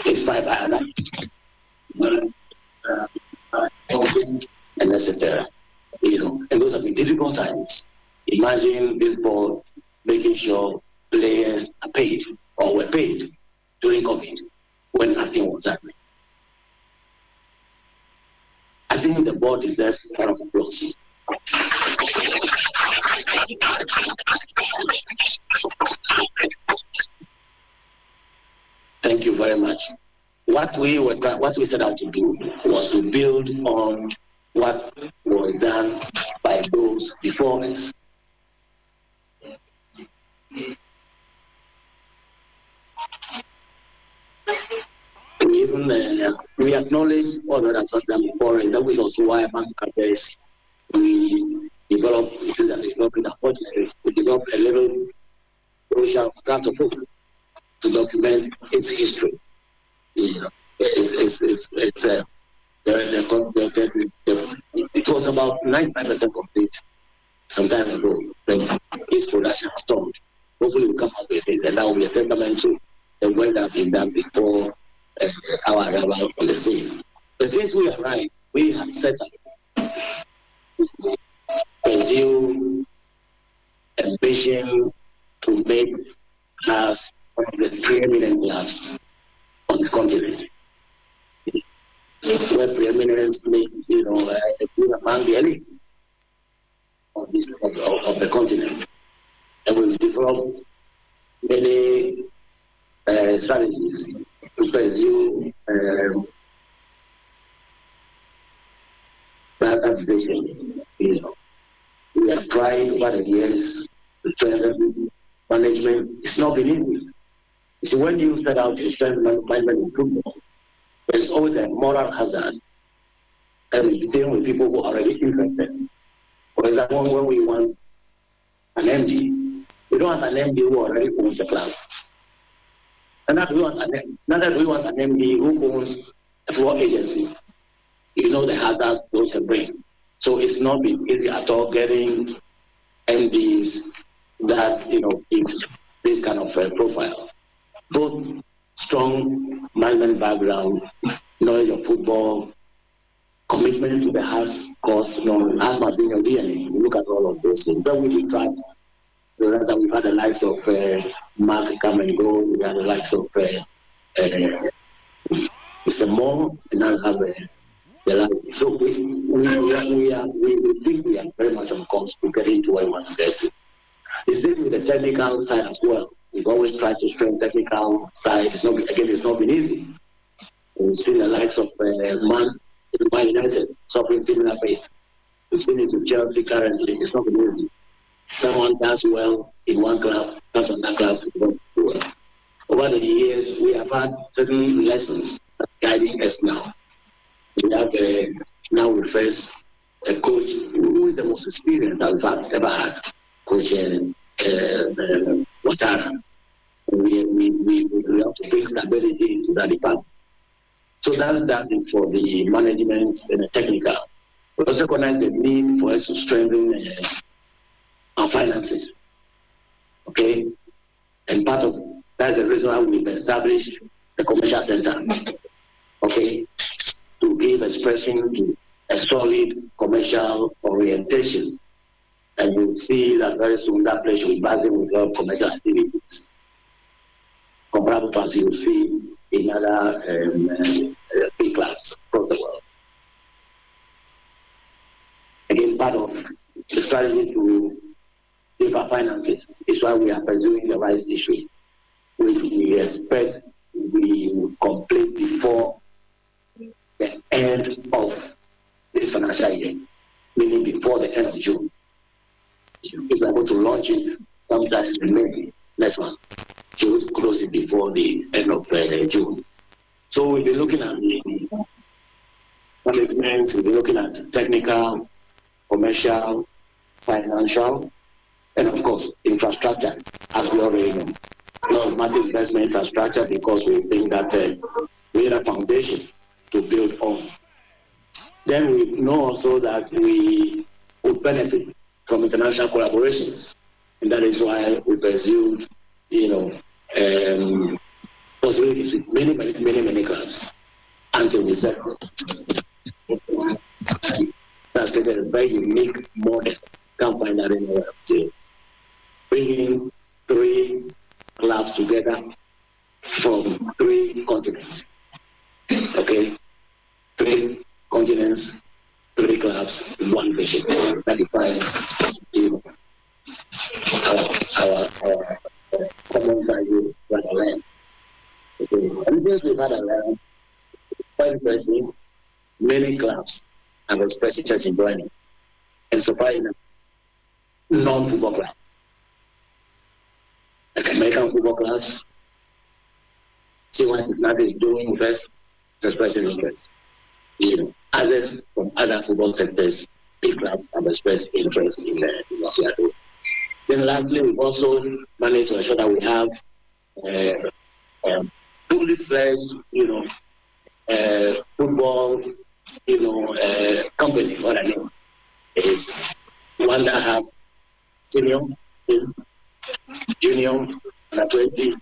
it's 5 Ireland, and etc. And those have been difficult times. Imagine this board making sure players are paid or were paid during COVID when nothing was happening. I think the board deserves a round of applause. Thank you very much. What we set out to do was to build on what was done by those before us. We acknowledge all that has done before, and that was also why among others we developed. You see that the development, unfortunately, we developed a little Croatia craft a book to document its history. You know, it was about 95% complete some time ago when its production stopped. Hopefully we'll come up with it, and that will be a testament to the work that's been done before our arrival on the scene. But since we arrived, we have set up pursue ambition to make us one of the preeminent clubs on the continent. Where preeminence means, being among the elite of the continent. And we've developed many strategies to pursue that ambition. We have tried over the years to strengthen management. It's not been easy. So when you set out to strengthen management in football, there's always a moral hazard, and we're dealing with people who are already interested. For example, when we want an MD, we don't have an MD who already owns the club. And that we want an MD who owns a football agency. You know the hazards those can bring. So it's not been easy at all getting MDs that it's this kind of profile. Both strong management background, knowledge of football, commitment to the house course, as must be in your DNA. You look at all of those things. But we did try. The rest that we've had the likes of Mark come and go, we had the likes of Mr. Moore, and now have the like. So we think we are very much on course to get into where we want to get to. It's been with the technical side as well. We've always tried to strengthen technical side. It's not been easy. We've seen the likes of Man United suffering similar fate. We've seen it with Chelsea currently. It's not been easy. Someone does well in one club, comes on that club. Over the years, we have had certain lessons guiding us now. We have now we face a coach who is the most experienced that we've ever had, Coach Watara. We have to bring stability to that department. So that's that for the management and the technical. We also recognize the need for us to strengthen our finances. Okay? And part of that's the reason why we've established the commercial center. Okay? To give expression to a solid commercial orientation. And you'll see that very soon that place will be buzzing with all commercial activities. Comparable to what you'll see in other big clubs across the world. Again, part of the strategy to give our finances is why we are pursuing the rights issue, which we expect we will complete before the end of this financial year, meaning before the end of June. If we are going to launch it sometime in May next month, to close it before the end of June. So we'll be looking at the management, we'll be looking at technical, commercial, financial, and of course, infrastructure, as we already know. A lot of massive investment infrastructure because we think that we need a foundation to build on. Then we know also that we would benefit from international collaborations, and that is why we pursued, possibilities with many clubs until we settled. That's a very unique model. Can't find that anywhere else. Bringing 3 clubs together from 3 continents. Okay, 3 continents, 3 clubs, 1 vision. That defines our common value for the land. Okay, and since we've had a land, quite interesting, many clubs have expressed interest in joining, and surprisingly, non-football clubs, like American football clubs, see what Cincinnati is doing first, it's expressing interest. Others from other football sectors, big clubs have expressed interest in what we are doing. Then lastly, we also managed to ensure that we have fully fledged, football, company. What I mean is one that has senior, junior, under 20,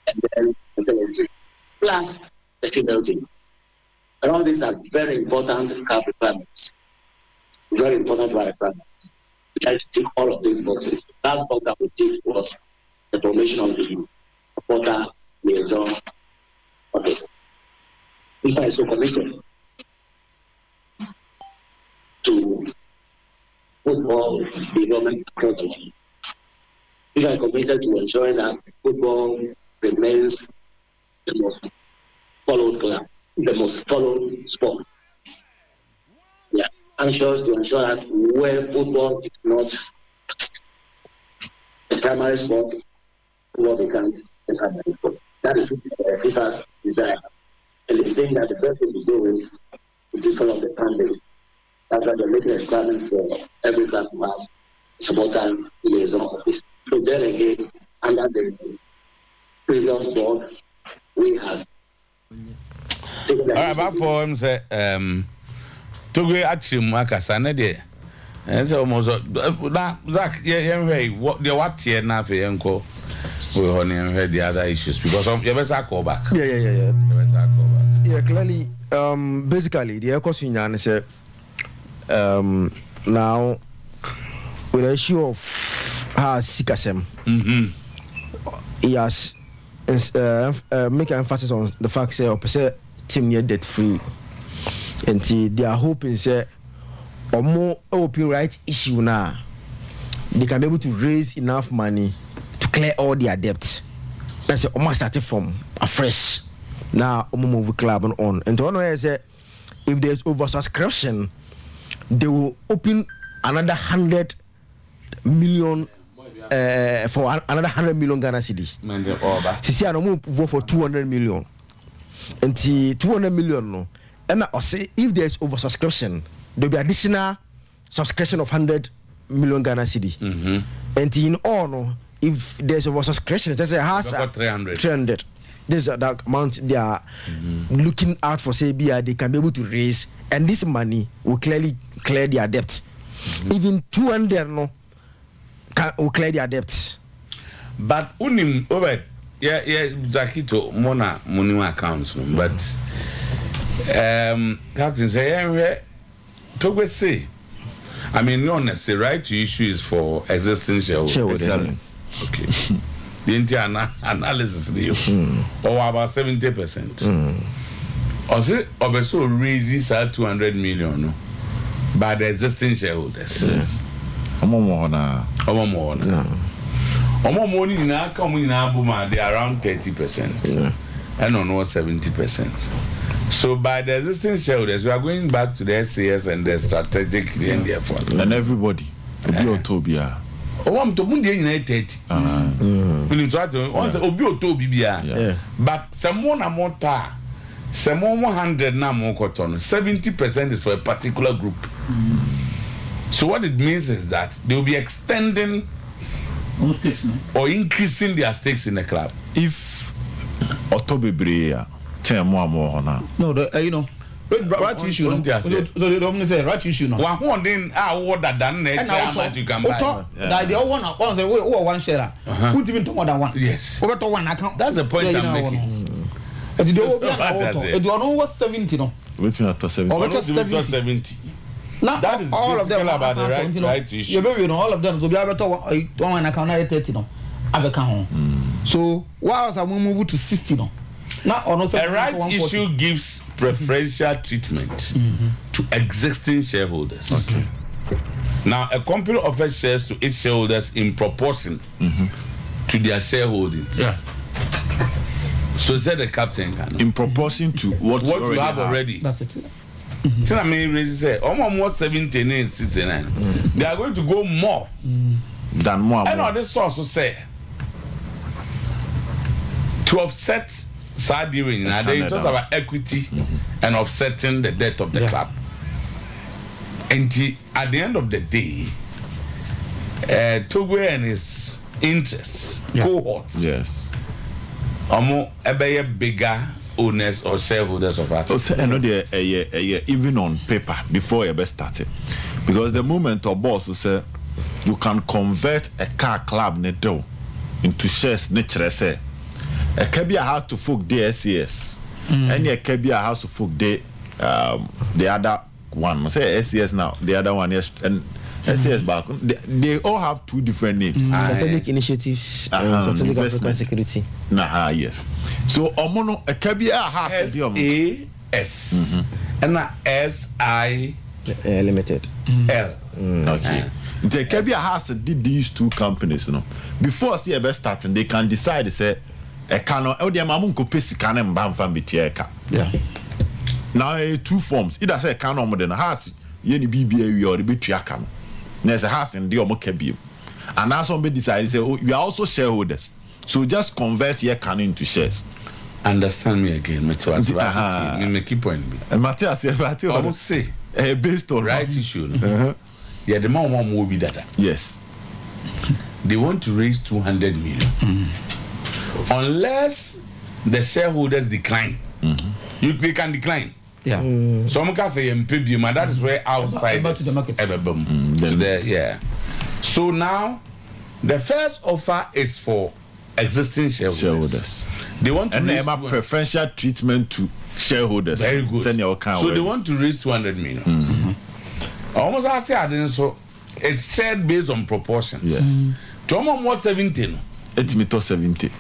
and then the plus the female team. And all these are very important CAF requirements. Very important requirements. We try to tick all of these boxes. The last box that we ticked was the formation of the supporter liaison office. If I so committed to football development across the world, if I committed to ensuring that football remains the most followed club, the most followed sport. Yeah, anxious to ensure that where football is not the primary sport, football becomes the primary sport. That is FIFA's desire. And they think that the best thing to do is to develop the funding. That's why they're making a requirement for every club to have supporter liaison office. So then again, under the previous board, we have. All right, but for him say, Togo Acheampong akasa de. And so almost that Zach, yeah, what here now for Yanko? We only heard the other issues because of your best call back. Yeah. Yeah, clearly, basically, the question is now with the issue of Sikasem, he has make emphasis on the fact that team near debt free, and they are hoping say or more open right issue now they can be able to raise enough money to clear all their debts. That's almost started from afresh. Now move club on and to one say if there's oversubscription they will open another 100 million for another 100 million Ghana cedis. Sisi no move vote for 200 million. And 200 million no. And I say if there's oversubscription there will be additional subscription of 100 million Ghana cedi. And in all no, if there's oversubscription just say has 300. This is the amount they are looking out for. Say, they can be able to raise, and this money will clearly clear their debt. Even 200 no will clear their debts. But unim over Zakito mona money accounts no. But Captain say Togo say, I mean, no necessary right to issue is for existing shareholders. Okay. The entire analysis or about 70%. Also, also raises 200 million by the existing shareholders. Yes. More money in our company now, they are around 30%. And on 70%. So by the existing shareholders, we are going back to the SAS and the strategic in their fund. And everybody, Obi-Otobia. I'm to Mundi United. We try to once Obi-Otobia. But some more some 100 now more cotton. 70% is for a particular group. So what it means is that they will be extending or increasing their stakes in the club. If Otobia. No, right issue. So they don't say right issue. No. One then order than next you can buy. They all one say one share. Who even talk more than one? Yes. Over to one account. That's the point I'm making. If you don't if you don't what 70 no. Between at 70. Or 70. Now that is all of them about the right issue. You know all of them so be able to one account na 30 no. Abeka. So why was I move to 60 no? A right issue gives preferential treatment to existing shareholders. Okay. Now, a company offers shares to its shareholders in proportion to their shareholdings. Yeah. So said the captain can. In proportion to what you have already. That's it. So I mean, say almost 79, 69. They are going to go more than more. I know this also say to offset. Sadly, now they talk about equity and offsetting the debt of the club. And at the end of the day, Togo and his interests, cohorts. Yes. Bigger owners or shareholders of Atom. So, even on paper before you ever started, because the moment our boss will say you can convert a car club into shares, nature say a cabia had to folk the SES, and a cabia house to folk the other one. Say SES now, the other one yes, and SES back. They all have two different names. Strategic initiatives, strategic African security. Yes. So omono a cabia has SAS and SI Limited. L. Okay. The cabia has did these two companies, before see ever starting, they can decide to say a cano or the mamunko pesi canem bam fan bitieka. Yeah. Now two forms. Either say cano more than a house, yeni BBA or the bitriacano. There's a house in the omokebi. And now somebody decided say, oh, you are also shareholders. So just convert your canon into shares. Understand me again, Matthias. Me key point. And Matthias, almost say based on right issue. Yeah, the man want more be that. Yes. They want to raise 200 million. Unless the shareholders decline. They can decline. Yeah. Some can say MPB, but that is where outsiders to the market. Yeah. So now the first offer is for existing shareholders. They want to raise preferential treatment to shareholders. Very good. So they want to raise 200 million. Almost I say I didn't so it's shared based on proportions. Yes. Tomo more 70. It's me to 70.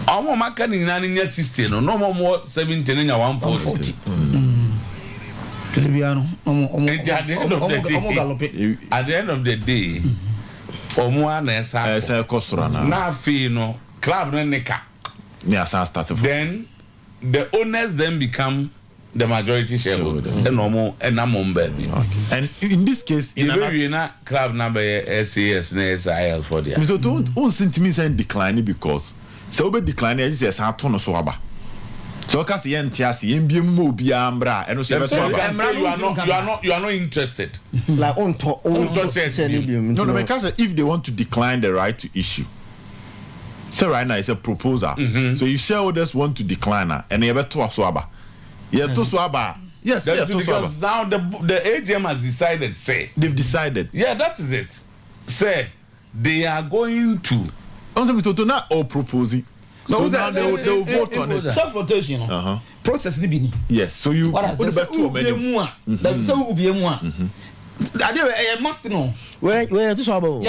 Omo makani nani 60 no more 70 na 140. At the end of the day, omo na esa kosura na fi no club no neka. Then the owners then become the majority shareholders. And in this case, in a club number SAS and SIL for the so don't sentiment and decline because so be decline is a ton so aba. So cause yentiasi mbiem mo bia mbra and so you are not interested. Like on no because if they want to decline the right to issue. So right now it's a proposal. So if shareholders want to decline and you better to so aba. Yeah, to swaba. Yes, because now the AGM has decided. Say they've decided. Yeah, that is it. Say they are going to. Also, not all proposing. No, so now they will vote on it. Self votation. Process ni. Yes. So you. What is that? I must know. Where to swabo?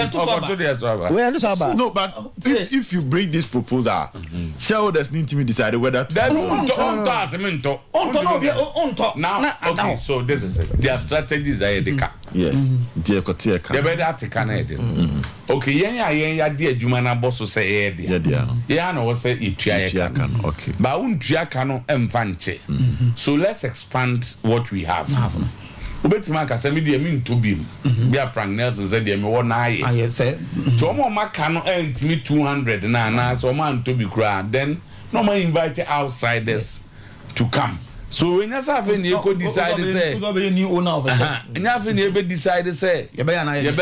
No, but if you bring this proposal, shareholders need to be decided whether to. Now, okay, so this is it. Their strategies are the car. Yes. They better take an idea. Okay, yeah, dear Jumana Bosso say, yeah, no, say it. Okay. Baun and Vanche. So let's expand what we have. Ubetimaka semi de mean to be Bia Frank Nelson said de me won aye. I said so mo maka no me 200 na so man to be cry then no man invite outsiders to come. So when you say you could decide say you be new owner of and you be decide say you be na you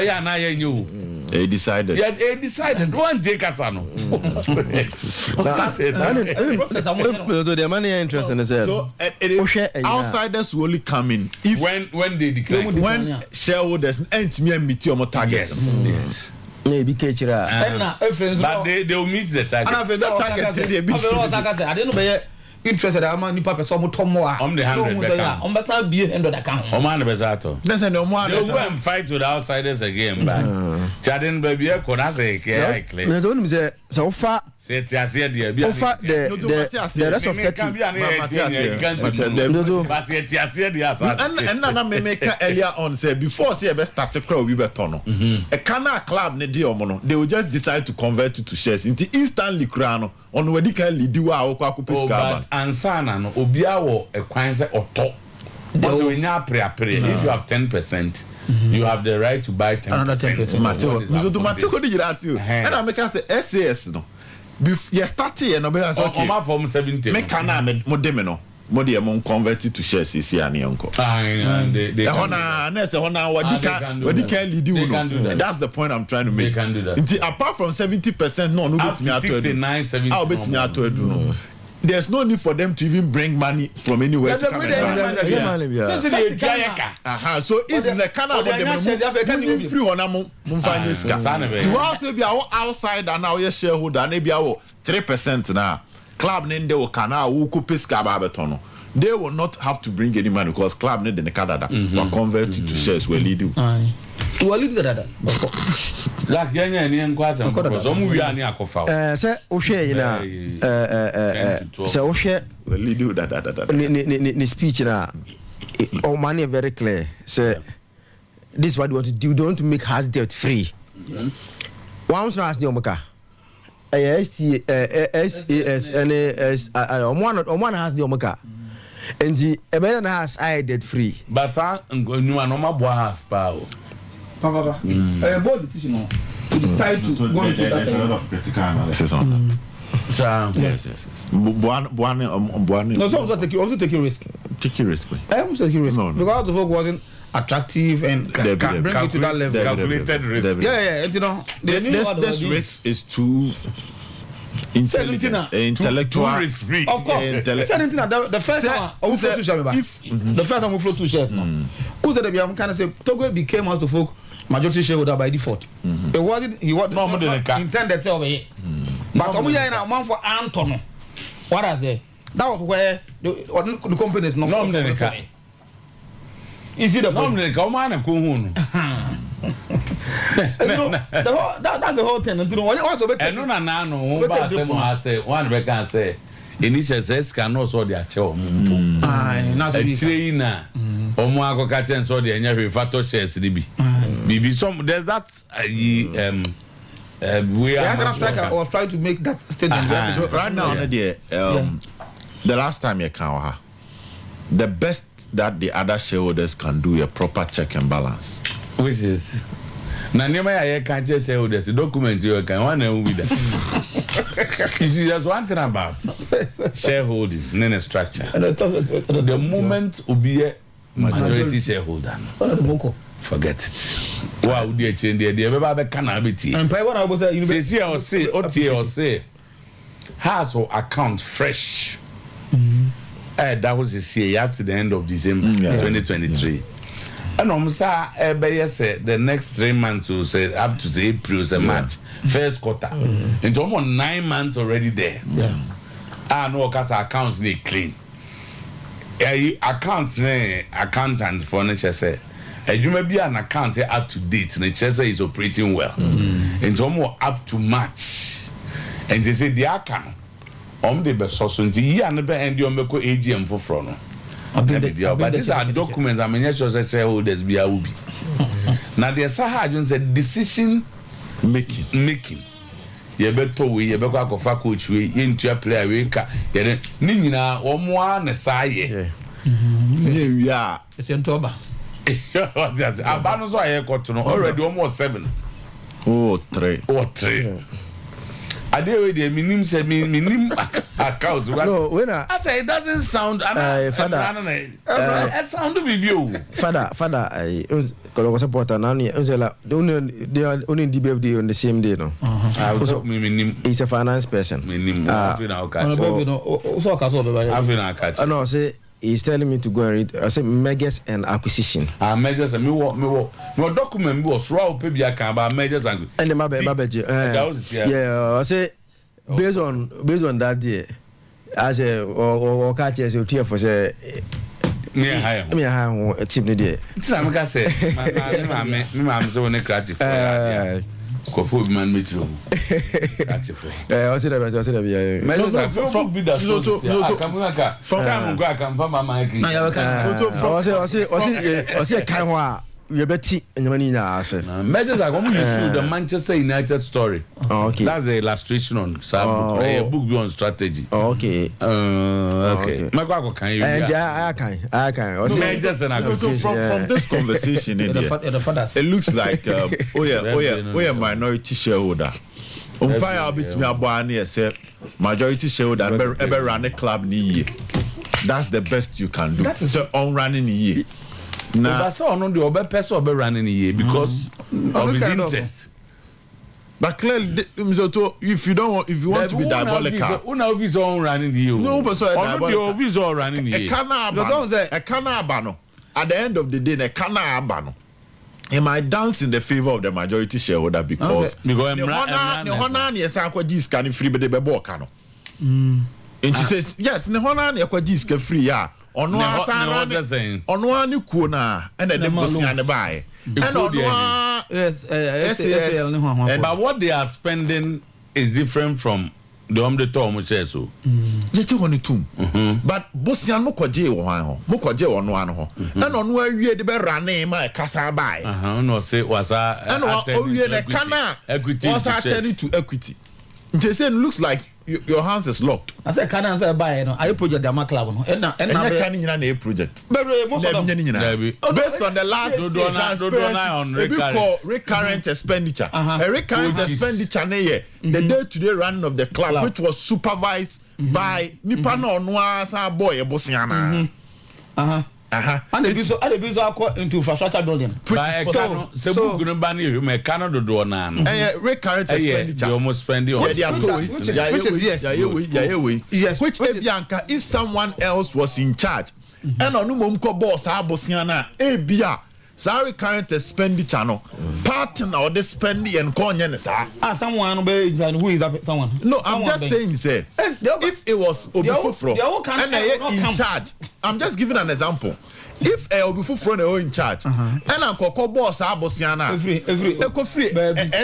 decided. Yeah, they decided one take us no. The money interest in so outsiders will only come in if when they decline when shareholders and me meet your target. Yes. Yeah, be catcher. But they will meet the target. I didn't know interested ama nipa person mo tomo a the 100 on better be 100 account o man bezato listen no more they go and fight with the outsiders again back Chadin baby e kona say clear me don't me say so far say tiasie dey the rest of 30 but say tiasie dey as and na me make earlier on say before say be start to crowd we better no a canal club ne dey omo no they will just decide to convert it to shares into instantly crown on we can lead wa akwa pesca ansana no obia wo ekwan say oto because when you pre if you have 10% you have the right to buy 10%. Another 10%. Mateo ko dey ask you and I make say SAS no you start here no be so okay from 70 me kana me mo dem no Modi among converted to shares is here and uncle. The Hona, what can lead you? That's the point I'm trying to make. Apart from 70%, no, up to 69, 70. I'll bet me out to do. There's no need for them to even bring money from anywhere to come and so it's in the canal free on to also be our outside and our shareholder and maybe our 3% now. Club name they will canal who could pesca babetono. They will not have to bring any money because club need in the Canada will convert to shares will lead you. Well, lead that. Like Yan Quas and say, O'Shea, so O'Shea will lead you that speech now. All money very clear. Say, this is what you want to do. You don't want to make house debt free. Once has the Omaka. SAS and one has the Omaka. And the Ebelan has I debt free. But I knew a normal boss power. Papa, a board decision to decide to go into that. A lot of critical analysis on that. Yes. No, so also take a risk. Take a risk. I almost take a risk. Because the work wasn't attractive and can bring it to that level. Calculated risk. Yeah, you know. This risk is too intelligent, intellectual. Of course. The first time we flow 2 shares. The first time we flow 2 shares now. Who said that we kind of say Togo became House of Folk majority shareholder by default. It wasn't he was not intended to over here. But Omuya na man for Anton. What I say? That was where the company is not from the time. Is it the problem? Come on, and that's the whole thing. I say one can say initial says can also the actual trainer or more catching so the any factor shares maybe some there's that we are was trying to make that statement right now. The last time you can the best that the other shareholders can do a proper check and balance, which is I can't just shareholders the document you can one with that. You see, there's one thing about shareholding in a structure. The moment will be a majority shareholder. Forget it. Wow, dear change the cannabis. And say has or account fresh. That was this year up to the end of December 2023. And say the next 3 months will say up to the April March first quarter. It's almost 9 months already there. No because accounts need clean. Accounts accountant for nature say you may be an account up to date. Nature say is operating well. It's almost up to March. And they say the account the best source and the end you make AGM for front. But these are documents I mean sure shareholders be a ubi. Now there's a decision making. You better we you better go for coach we into a player we ka ni nyina omo na saye. Yeah. It's in Toba. Abano so aye got no already almost 7. 3. I did with the minimum said minimum accounts. No, when I say it doesn't sound. Father, it sound to be you. Father, I was supporter now. They are only DBFD on the same day. No, he's a finance person. No, say. He's telling me to go and read. I said mergers and acquisition. Mergers and me document was raw baby about mergers and the I say based on that day, as a or catch as a tier for say me high tip day. It's I'm gonna say I'm so ne catch for Kofu man metro. I said that. Measures are from be that. From time I can find my mic. I say Kanwa. You better and money now. Measures are going to show the Manchester United story. Okay. That's the illustration on a book on strategy. Okay. Okay. My can you? I can. Measures and acquisition. From this conversation, it looks like we are minority shareholder. Umpire bit me a say majority shareholder ever run a club ni. That's the best you can do. That is so on running a year. Now, that's all on the other person running a year because of his interest. But clearly, if you want to be diabolical, una of his own running the year. No, but so diabolical. Running the year. A canabano. At the end of the day, a canabano. He might dance in the favor of the majority shareholder because the honor yes, I could just can free, but the bebo cano. And she says, yes, the honor you could just free, yeah. On one you kuna and then the bossy and the buy. And on yes, but what they are spending is different from the Tom says so. Yet you want it too. But Bossian Mokoje or Mokoje on one ho. And on where you had the better name, my Casa buy. No, say was and a cana equity was attending to equity. They say looks like your hands is locked. I said, can I buy? I project the Maclavo and I can't in a project. Based on the last recurrent expenditure, a recurrent expenditure, the day-to-day running of the club, which was supervised by Nipano Noir boy, Bossiana. And the business into infrastructure building. So good banning me Canada do na. Recurrent expenditure. You almost spend which is yes. Which if someone else was in charge, and on mumko boss abosiana ebia. Sorry, current expenditure no partner or the spending and coin someone who is someone. No, I'm just saying, say if it was Obifufro and in charge, I'm just giving an example. If Obifufro in charge and Uncle boss Abosiana free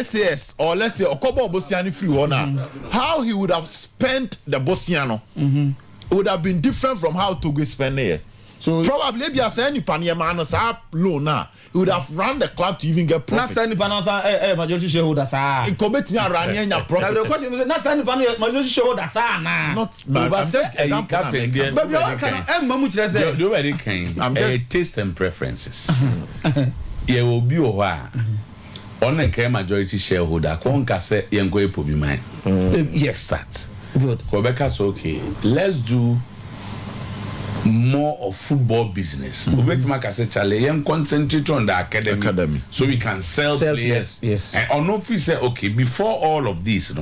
SAS or let's say Okobo Bosiani free owner, how he would have spent the Bosiano would have been different from how Togo spend it. So probably if you are saying Paniamanos up low now, he would have run the club to even get profit. Not sending Panos majority shareholders. It commit me around your profit. The question is not sending Panos majority shareholders. Not I'm just example. But you can do very kind. I'm just taste and preferences. You will be a while. On a majority shareholder, one can say young go to be mine. Yes, that good. Quebec's okay. Let's do more of football business. Concentrate on the academy so we can sell players. Yes. And on office say, okay, before all of this,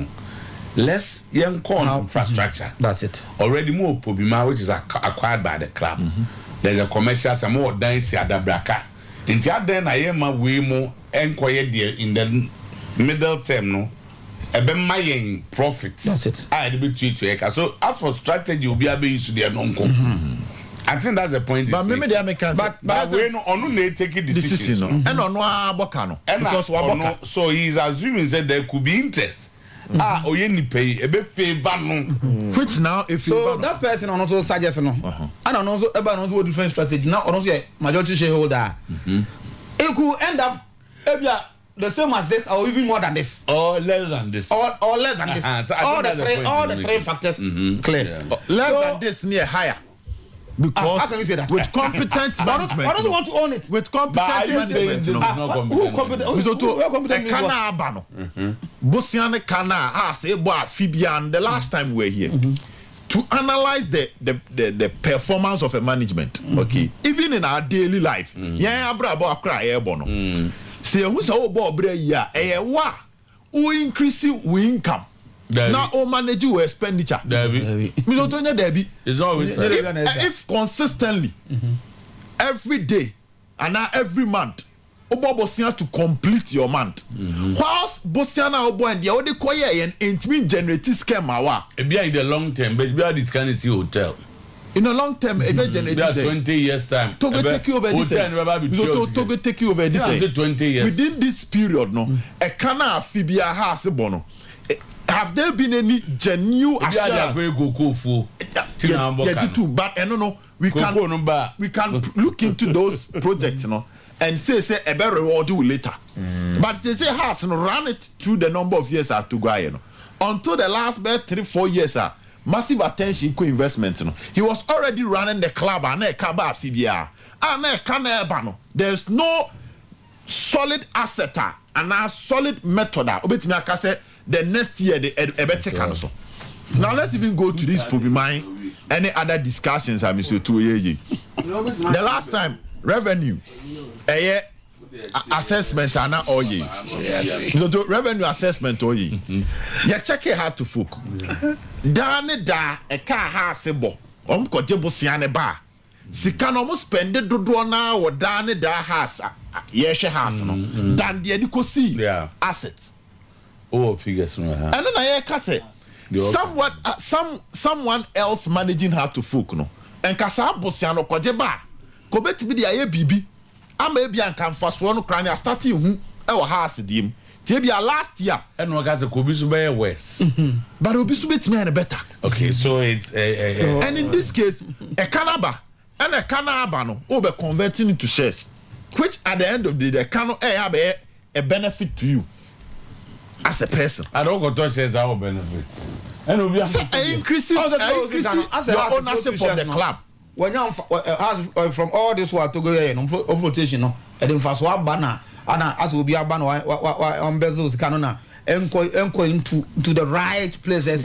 let's infrastructure. That's it. Already more Pobima, which is acquired by the club. There's a commercial, some more dance at the Braka. Until then, I am a way more enquired in the middle term, no. My profits. That's it. I had to be so as for strategy, you'll be able to use their non-com. I think that's the point. But maybe they are making. But when on they take a decision, and on Wabokano, because so he's assuming that there could be interest. Oyeni pay a bit favor, which now if so that person also suggests no. I don't know about no different strategy. Now also majority shareholder. It could end up the same as this or even more than this or less than this or less than this so all the three factors clear less than this near higher because how can you say that with competent management I don't want to own it with competent management who competent kana abano Bosiane kana say boy Fibian the last time we were here to analyze the performance of a management okay even in our daily life yeah abrabo akra ebono say who say obo bre ya wa who increase your income now or manage your expenditure Debbie me don't know Debbie it's always if consistently every day and now every month obo bosia to complete your month whilst bosia na obo and the other koye and intimi generate scheme awa e be in the long term but we are this kind of hotel in a long term e be generate 20 years time to go take you over this to go take you over this 20 years within this period no e kana afibia house bono have there been any genuine assurance but no we can look into those projects and say a better reward you later but they say house run it through the number of years to go until the last 3-4 years massive attention to investment he was already running the club and there's no solid asset and a solid method the next year the now let's even go to this problem any other discussions I Mr. Otuo-Acheampong. The last time revenue assessment and not all ye. So revenue assessment all ye. You check it hard to folk. Dane da a car has a bo. Ko jebo siane ba. Sika no mo spend dodo na wo dane da has yeshe has no. Dan de ko see assets. Oh, figures no ha. And then I kase someone else managing how to folk no. En kasa bosiano ko jeba. Ko betimi de aye bibi. Ama bia nkan faso no kran ya starting hu e wo house dim tie bia last year and we got to kobi so be worse but obi so betime and better. Okay, so it's and in this case a canaba and a canaba no o be converting into shares, which at the end of the day can have a benefit to you as a person. I don't go to shares our benefit and obi increasing your ownership of the club. When you from all this world to go here, no flotation, no, and then first one banner, and as will be a banner on bezels canona, enco into the right place. You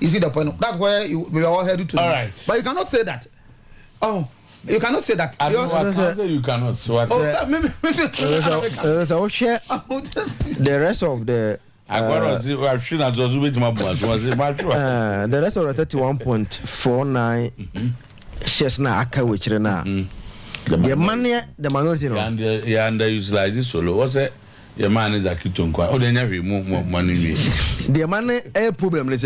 see the point? That's where we are all headed to. All right, but you cannot say that. Oh, you cannot say that. You cannot. So the rest of the. The rest of the 31.49 shares na aka which na the money the minority no and underutilize this solo what's it your man is akito nkwa o dey nyawe more money the money a problem is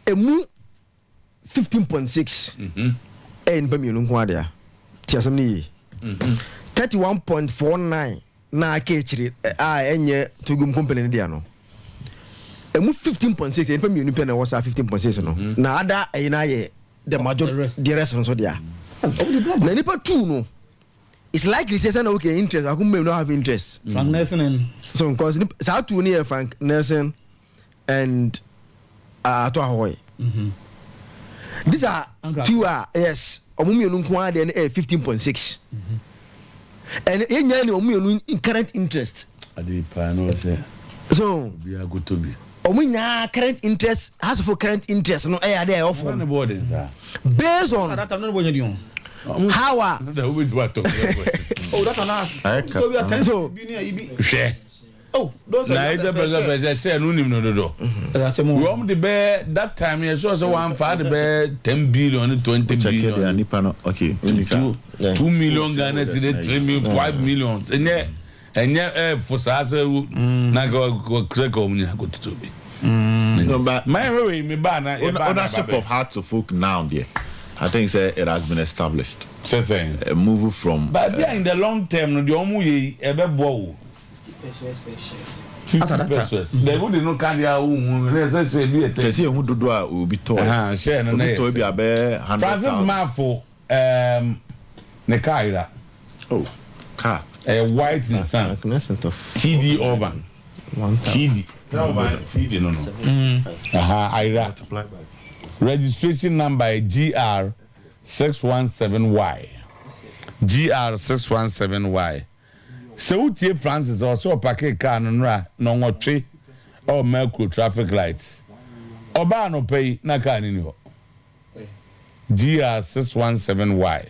emu 15.6 en ba mienu nkwa dia tiasem ni 31.49 na aka chiri enye tugum company dia no emu 15.6 en ba mienu pe na was 15.6 no na ada ina ye the major the rest so there na nipa two no it's likely say say na okay interest I could not have interest Frank Nelson and so because sa two near Frank Nelson and Ato these are two yes omumienu nko ade na 15.6 and enya ni omumienu in current interest ade pa no say so we are good to be omunya current interest has for current interest no eh there off on the board based on that I'm not going to do how the who is what oh that's an ask so we are so share oh those are the president say no nim no do we want the bear that time you so one for the bear 10 billion 20 billion okay 2 million Ghana cedi 3 million 5 million and for Sasa na go to be but my way me bana ownership of Heart to Folk now there I think it has been established saying a move from but in the long term no the omu ye ebe bo 50%. They would no carry out let's say be a say who do will be told share no to be a bear Francis Mafo Nekaira oh car a white in sun TD oven TD no Ira registration number GR617Y GR617Y so utie Francis also pack car no ra no nwotwe or macro traffic lights oba no pay na car ni ho GR617Y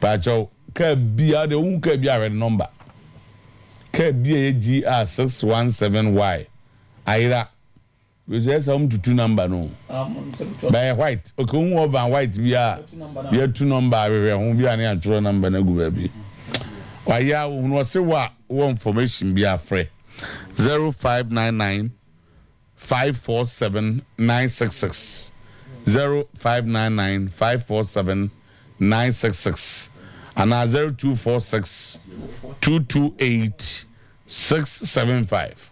pacho ka bia de un ka bia red number ka bia GR617Y aira we say some to two number no by white okay un over white bia two number we hu bia na atro number na gu ba bi waya no se wa information bia free 0599 547 966 0599 547 966 and 0246 228 675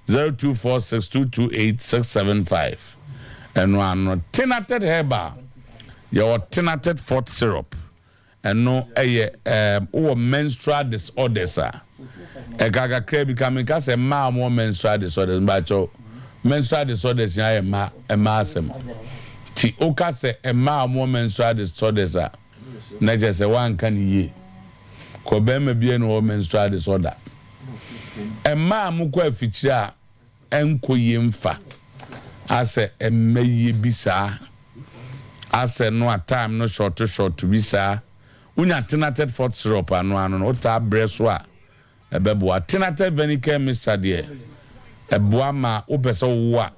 0246 228 675 and one tinated herba your tinated fort syrup and no or menstrual disorders gaga crab becoming cause a more menstrual disorders but menstrual disorders ya ma asem ti oka se more menstrual disorders na je se wan kan ye ko be ma bie no menstrual disorder mu ko afichira enko ye mfa ase emaye bisa as no a time no short to be sa unya tenated fort syrup ano no ota breso a ebebo tenated vinegar mixture de eboa ma opese wo a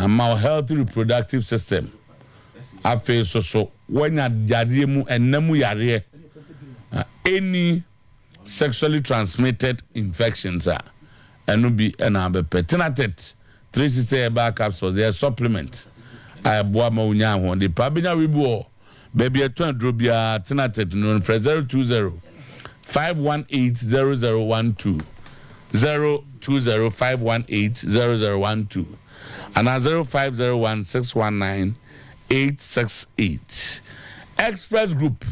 ma healthy reproductive system afi so wanya jade mu enamu yare any sexually transmitted infections eno bi na be tenated 360 back capsules they supplement boa ma unya ho de pa benya wibu baby eto adrobia tenated no 020 5180012 020-518-0012 and 0501-619-868. Express Group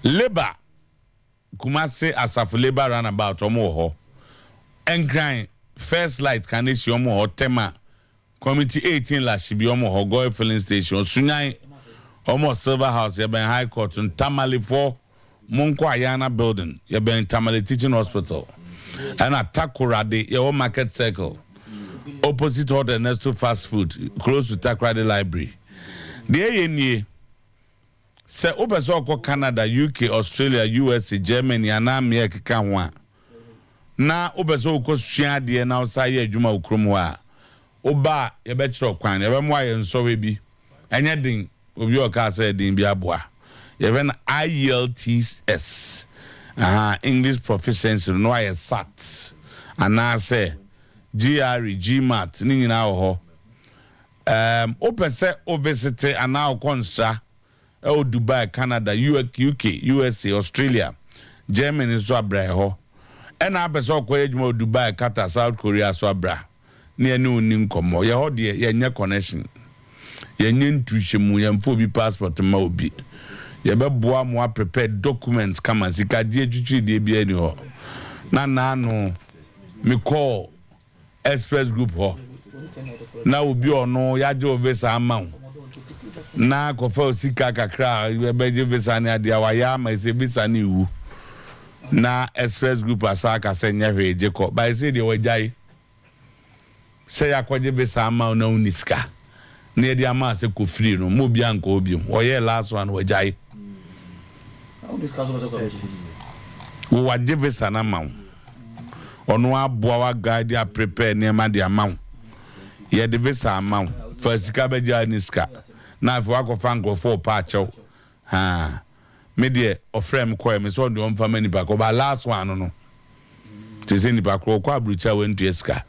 Labor Kumasi Asaf Labor Runabout Omo Enkran First Light Kanisi Omo Tema Committee 18 la Shibi Omo Goy Filling Station Sunyai Omo Silver House Yeben High Court and Tamale 4 Monko Ayana Building, Yeben Tamale Teaching Hospital, and at Takoradi, your Market Circle, opposite Hotel Ernesto Fast Food, close to Takoradi Library. The ANE say Obasoko Canada, UK, Australia, USA, Germany, and America Kanwa. Na Obasoko Shiadi and outside Juma Ukrumwa. Oba, Yabetro Kwan, Yabamwa and Sowebi, and Yading of your casa in Biabwa. Even IELTS, English proficiency, no I SAT, and I say GRE, GMAT, Ning now open set obesity and now consta Dubai, Canada, UK, USA, Australia, Germany, so abra and I beso mo Dubai, Qatar, South Korea, so abra near no ninkomo, your dear, your connection, your intuition, your phobi passport to Mobi. Yebeboa mo prepare documents kama sikadie twitwi de bia ni ho na no me call Express Group ho na obi ono yaje ovesa amount na kofa osika kakra beje vesa ni ade awaya ma ise bisa ni wu na Express Group asaka senya hweje ko ba ise de wajai se yakwaje vesa amount na uniska na de ama se ko free no mo bia nko obi oye last one wajai wa jevesa na maw ono aboa wa guide a prepare nema de amaw ye de vesa amaw fasika beja niska na afi wakofa nkofo pa achew ha me de ofrem ko me so de omfa mani ba ko ba last one no tese ni ba ko abrucha we ntu eska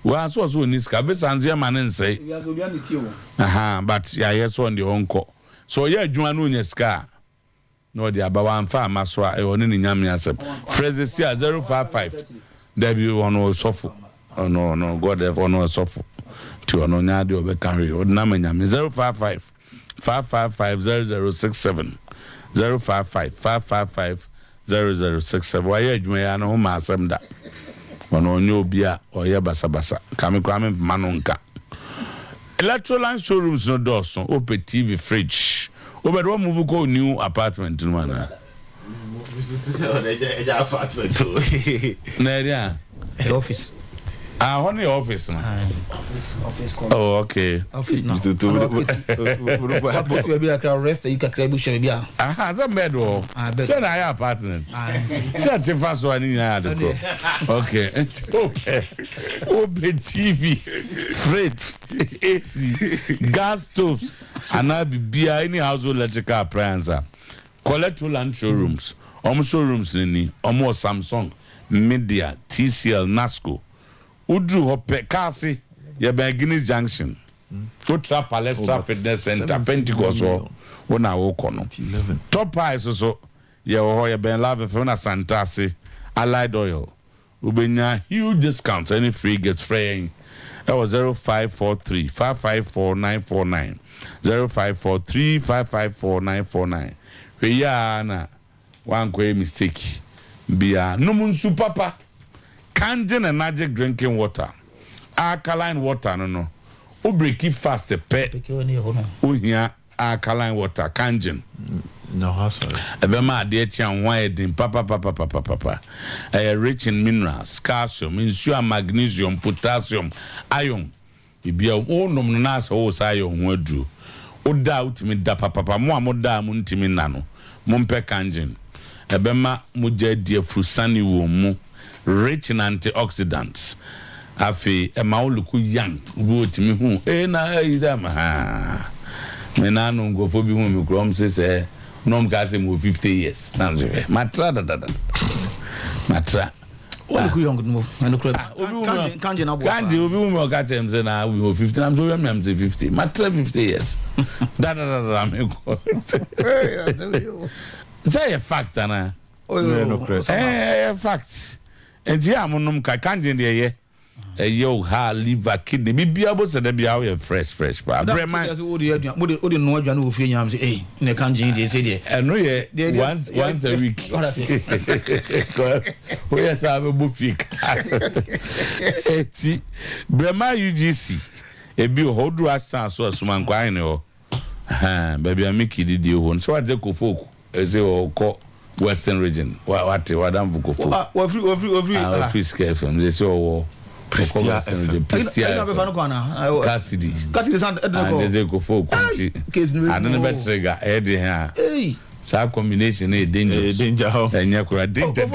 wa so niska vesa nzu ma ne nsei but ya yeso on de onko so ye adwuma no nyeska no the abawa mfa amaswa e woni ni nyame asem phrases here 055 w ono sofo no god have ono sofo to ono nyade obekare odna manyame 055 5550067 055 5550067 waye adwuma ya no ma asem da ono onye obi a oye basabasa kame kwame manonka electroland showrooms no doorso open TV fridge Obedo move ko new apartment no mana. Apartment. Na area office. Only office na. Office. Oh, okay. Office no. But we be like rest you can create bush be. So bed o. So na your apartment. So te fast one ni na de ko. Okay. Open TV, fridge, AC, gas stoves, and I be any household electrical appliance. Collect land showrooms. Showrooms ni Samsung, Media, TCL, Nasco. Udru hope kasi ya Guinness Junction. Utra Palestra Fitness Center Pentecost wona wo kono. Top price so ya ho ya ben love for na Santasi Allied Oil. Ubenya huge discounts any free gets free. That was 0543 554 949 0543 554 949. We ya na one kwe mistake. Bia no munsu papa. Kangen and magic drinking water. Alkaline water no. O break it fast pet. O here alkaline water kangen. No hassle. Ebema de chian wide in papa. Rich in minerals, calcium, insure magnesium, potassium, iron. bibia o nom na asa o sa ye ho aduro o da utimi da papa mo amoda mo ntimi na no mo mpe kanjin ebema mo jedi afrusani wo mu rich in antioxidants afi ema oluku young wo timi hu na ida ma ha me na no ngofo bi hu mi krom se nom ga se mo 50 years na nje matra matra oluku young no and kanji na bo kanji obi hu mi ga tem se na we 50 am so we am say 50 matra 50 years da me go say a fact na fact and ya monum ka kanji de ye yo ha liver kidney bibia bo se de bia we fresh pa brema o de no adwane wo fie nyam say ne kanji de say de eno ye once a week we ya sa be bo fik eti brema UGC ebi hodu asa so asuma nkwan ne ho baby amiki didi ho so wa je ko folk eze o Western region. What Adam Vukofo? Free scare from the show. Cassidy. And they go for I don't know better trigger. Eddie here. So combination is danger. And you could danger.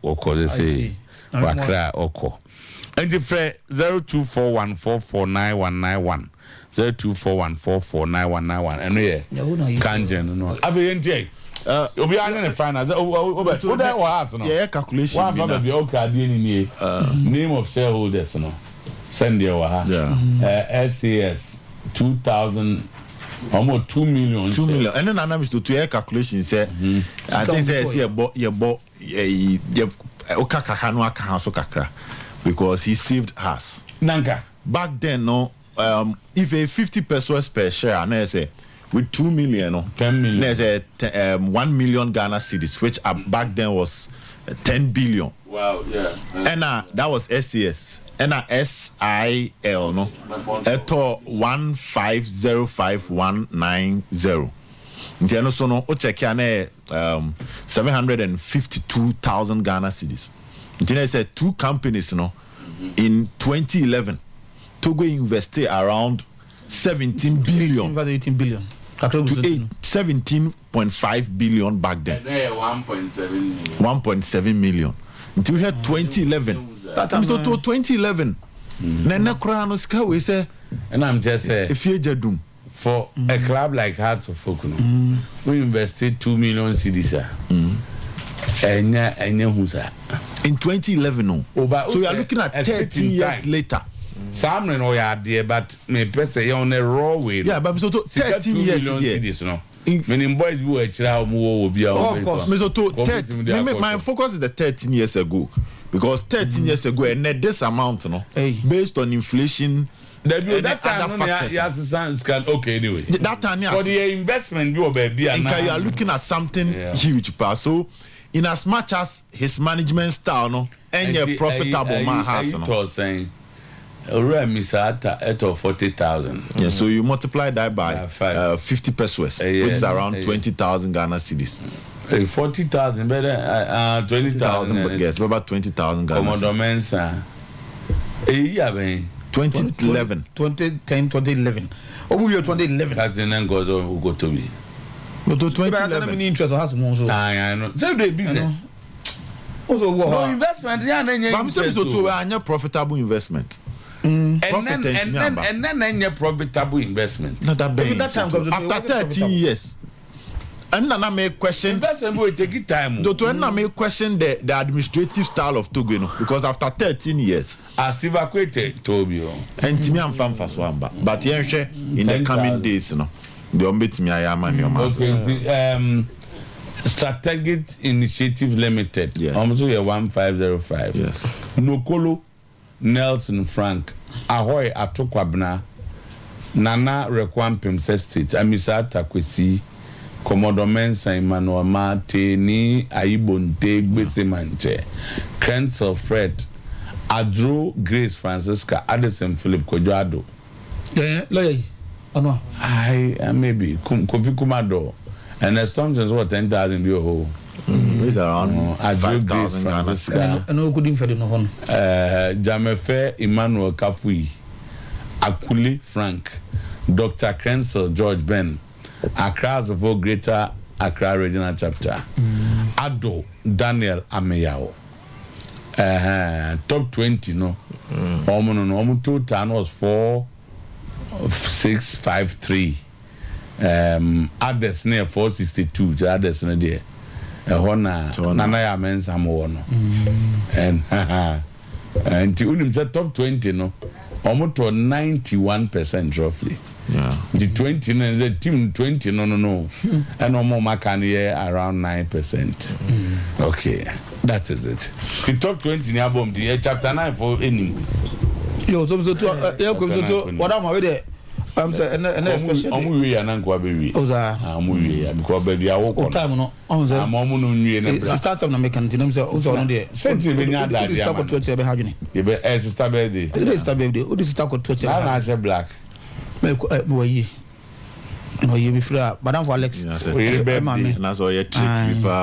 Oko, they say. Wakra Oko. And the fre 0241449191. 0241449191. And yeah, Kanjen no. Aviente. Obi anya finance. What that was no. Yeah, calculation. One for be okay ni name of shareholders no. Send there wa. Yeah. SAS 2000 almost 2 million. 2 million. And then anam is to calculation say I think say you bought okaka no aka so kakra because he saved us. Nanka. Back then no if a 50 pesos per share, na say with 2 million, 10 million, there's a 1 million Ghana cedis, which back then was 10 billion. Wow, yeah. And that was SCS. And SIL, no, eto 1505190. Then also no, o check ya 752,000 Ghana cedis. Then I said 2 companies, no, in 2011. Togo invested around 17 billion. 18 billion. To 17.5 billion back then. 1.7 million. 1.7 million. Until we had 2011. That time to 2011. Nana Krano Ska we say. And I'm just saying. If you jedum for a club like Hearts of Folk, we invested 2 million cedis. In 2011, no. So you are looking at 13 years later. Some no ya there, but me pese on a raw way. Yeah, but so 13 years no. Many boys be a child will be of course. My focus is the 13 years ago because 13 years ago and this amount no based on inflation. That time can okay anyway. That time for the investment you baby and you are looking at something huge, so in as much as his management style no and your profitable man has no. Misata at 40,000. Yeah, so you multiply that by 50 pesos, which is around 20,000 Ghana cedis. 40,000 better 20,000 but guess about 20,000 Ghana. Commodore Mensa. 2011. 2011. Oh, we are 2011. Captain and goes on go to me. But to 2011 interest has more so. I know. So the business. Also, no investment. Yeah, I'm saying so to a profitable investment. And then your profitable investment. Not that bad. After 13 years. And then I make question. Investment will take it time. To I make question the administrative style of Togo, because after 13 years, as evacuated Tobio. And to me, I'm fan for Swamba. But in the coming days, the ombit me I am and your master. Strategic Initiative Limited. Yes. Almost 1505. Yes. Nokolo. Nelson Frank Ahoy Atokwabna Nana Rekwampim State Amisa Takwesi Commodore Mensa Emmanuel Mate ni Aibonte Gbesemanche Kensel Fred Adro Grace Francisca Addison Philip Kojoado. Lawyer Ano I maybe Kofi Kumado and the Thompson's what 10,000 your whole. It's around 5,000 Ghana. And no good info no one. Jamefe Emmanuel Kafui, Akuli Frank, Dr. Krensel George Ben, Accra of Greater Accra Regional Chapter, Ado Daniel Ameyao. Top 20 no. Omo total was 4,653. Others near 462. Others no there. Nana ya mensa mo no. And the top 20 no. Almost 91% roughly. Yeah. The 20 no, the team 20 no. And no more Makani around 9%. Okay, that is it. The top 20 in album the chapter 9 for any. Yo, so what am I there? I'm saying, and especially. We are not going to be. Oza. We are because baby I walk. Time no. Oza. I'm on no. Sister some na make an dinner. Oza on there. Senti me nya da dia. Sister ko twetche be hajuni. You be sister birthday. Sister birthday. O di sister ko twetche. Na na black. Me wo yi mi fra. Madam for Alex. Na so ye cheap.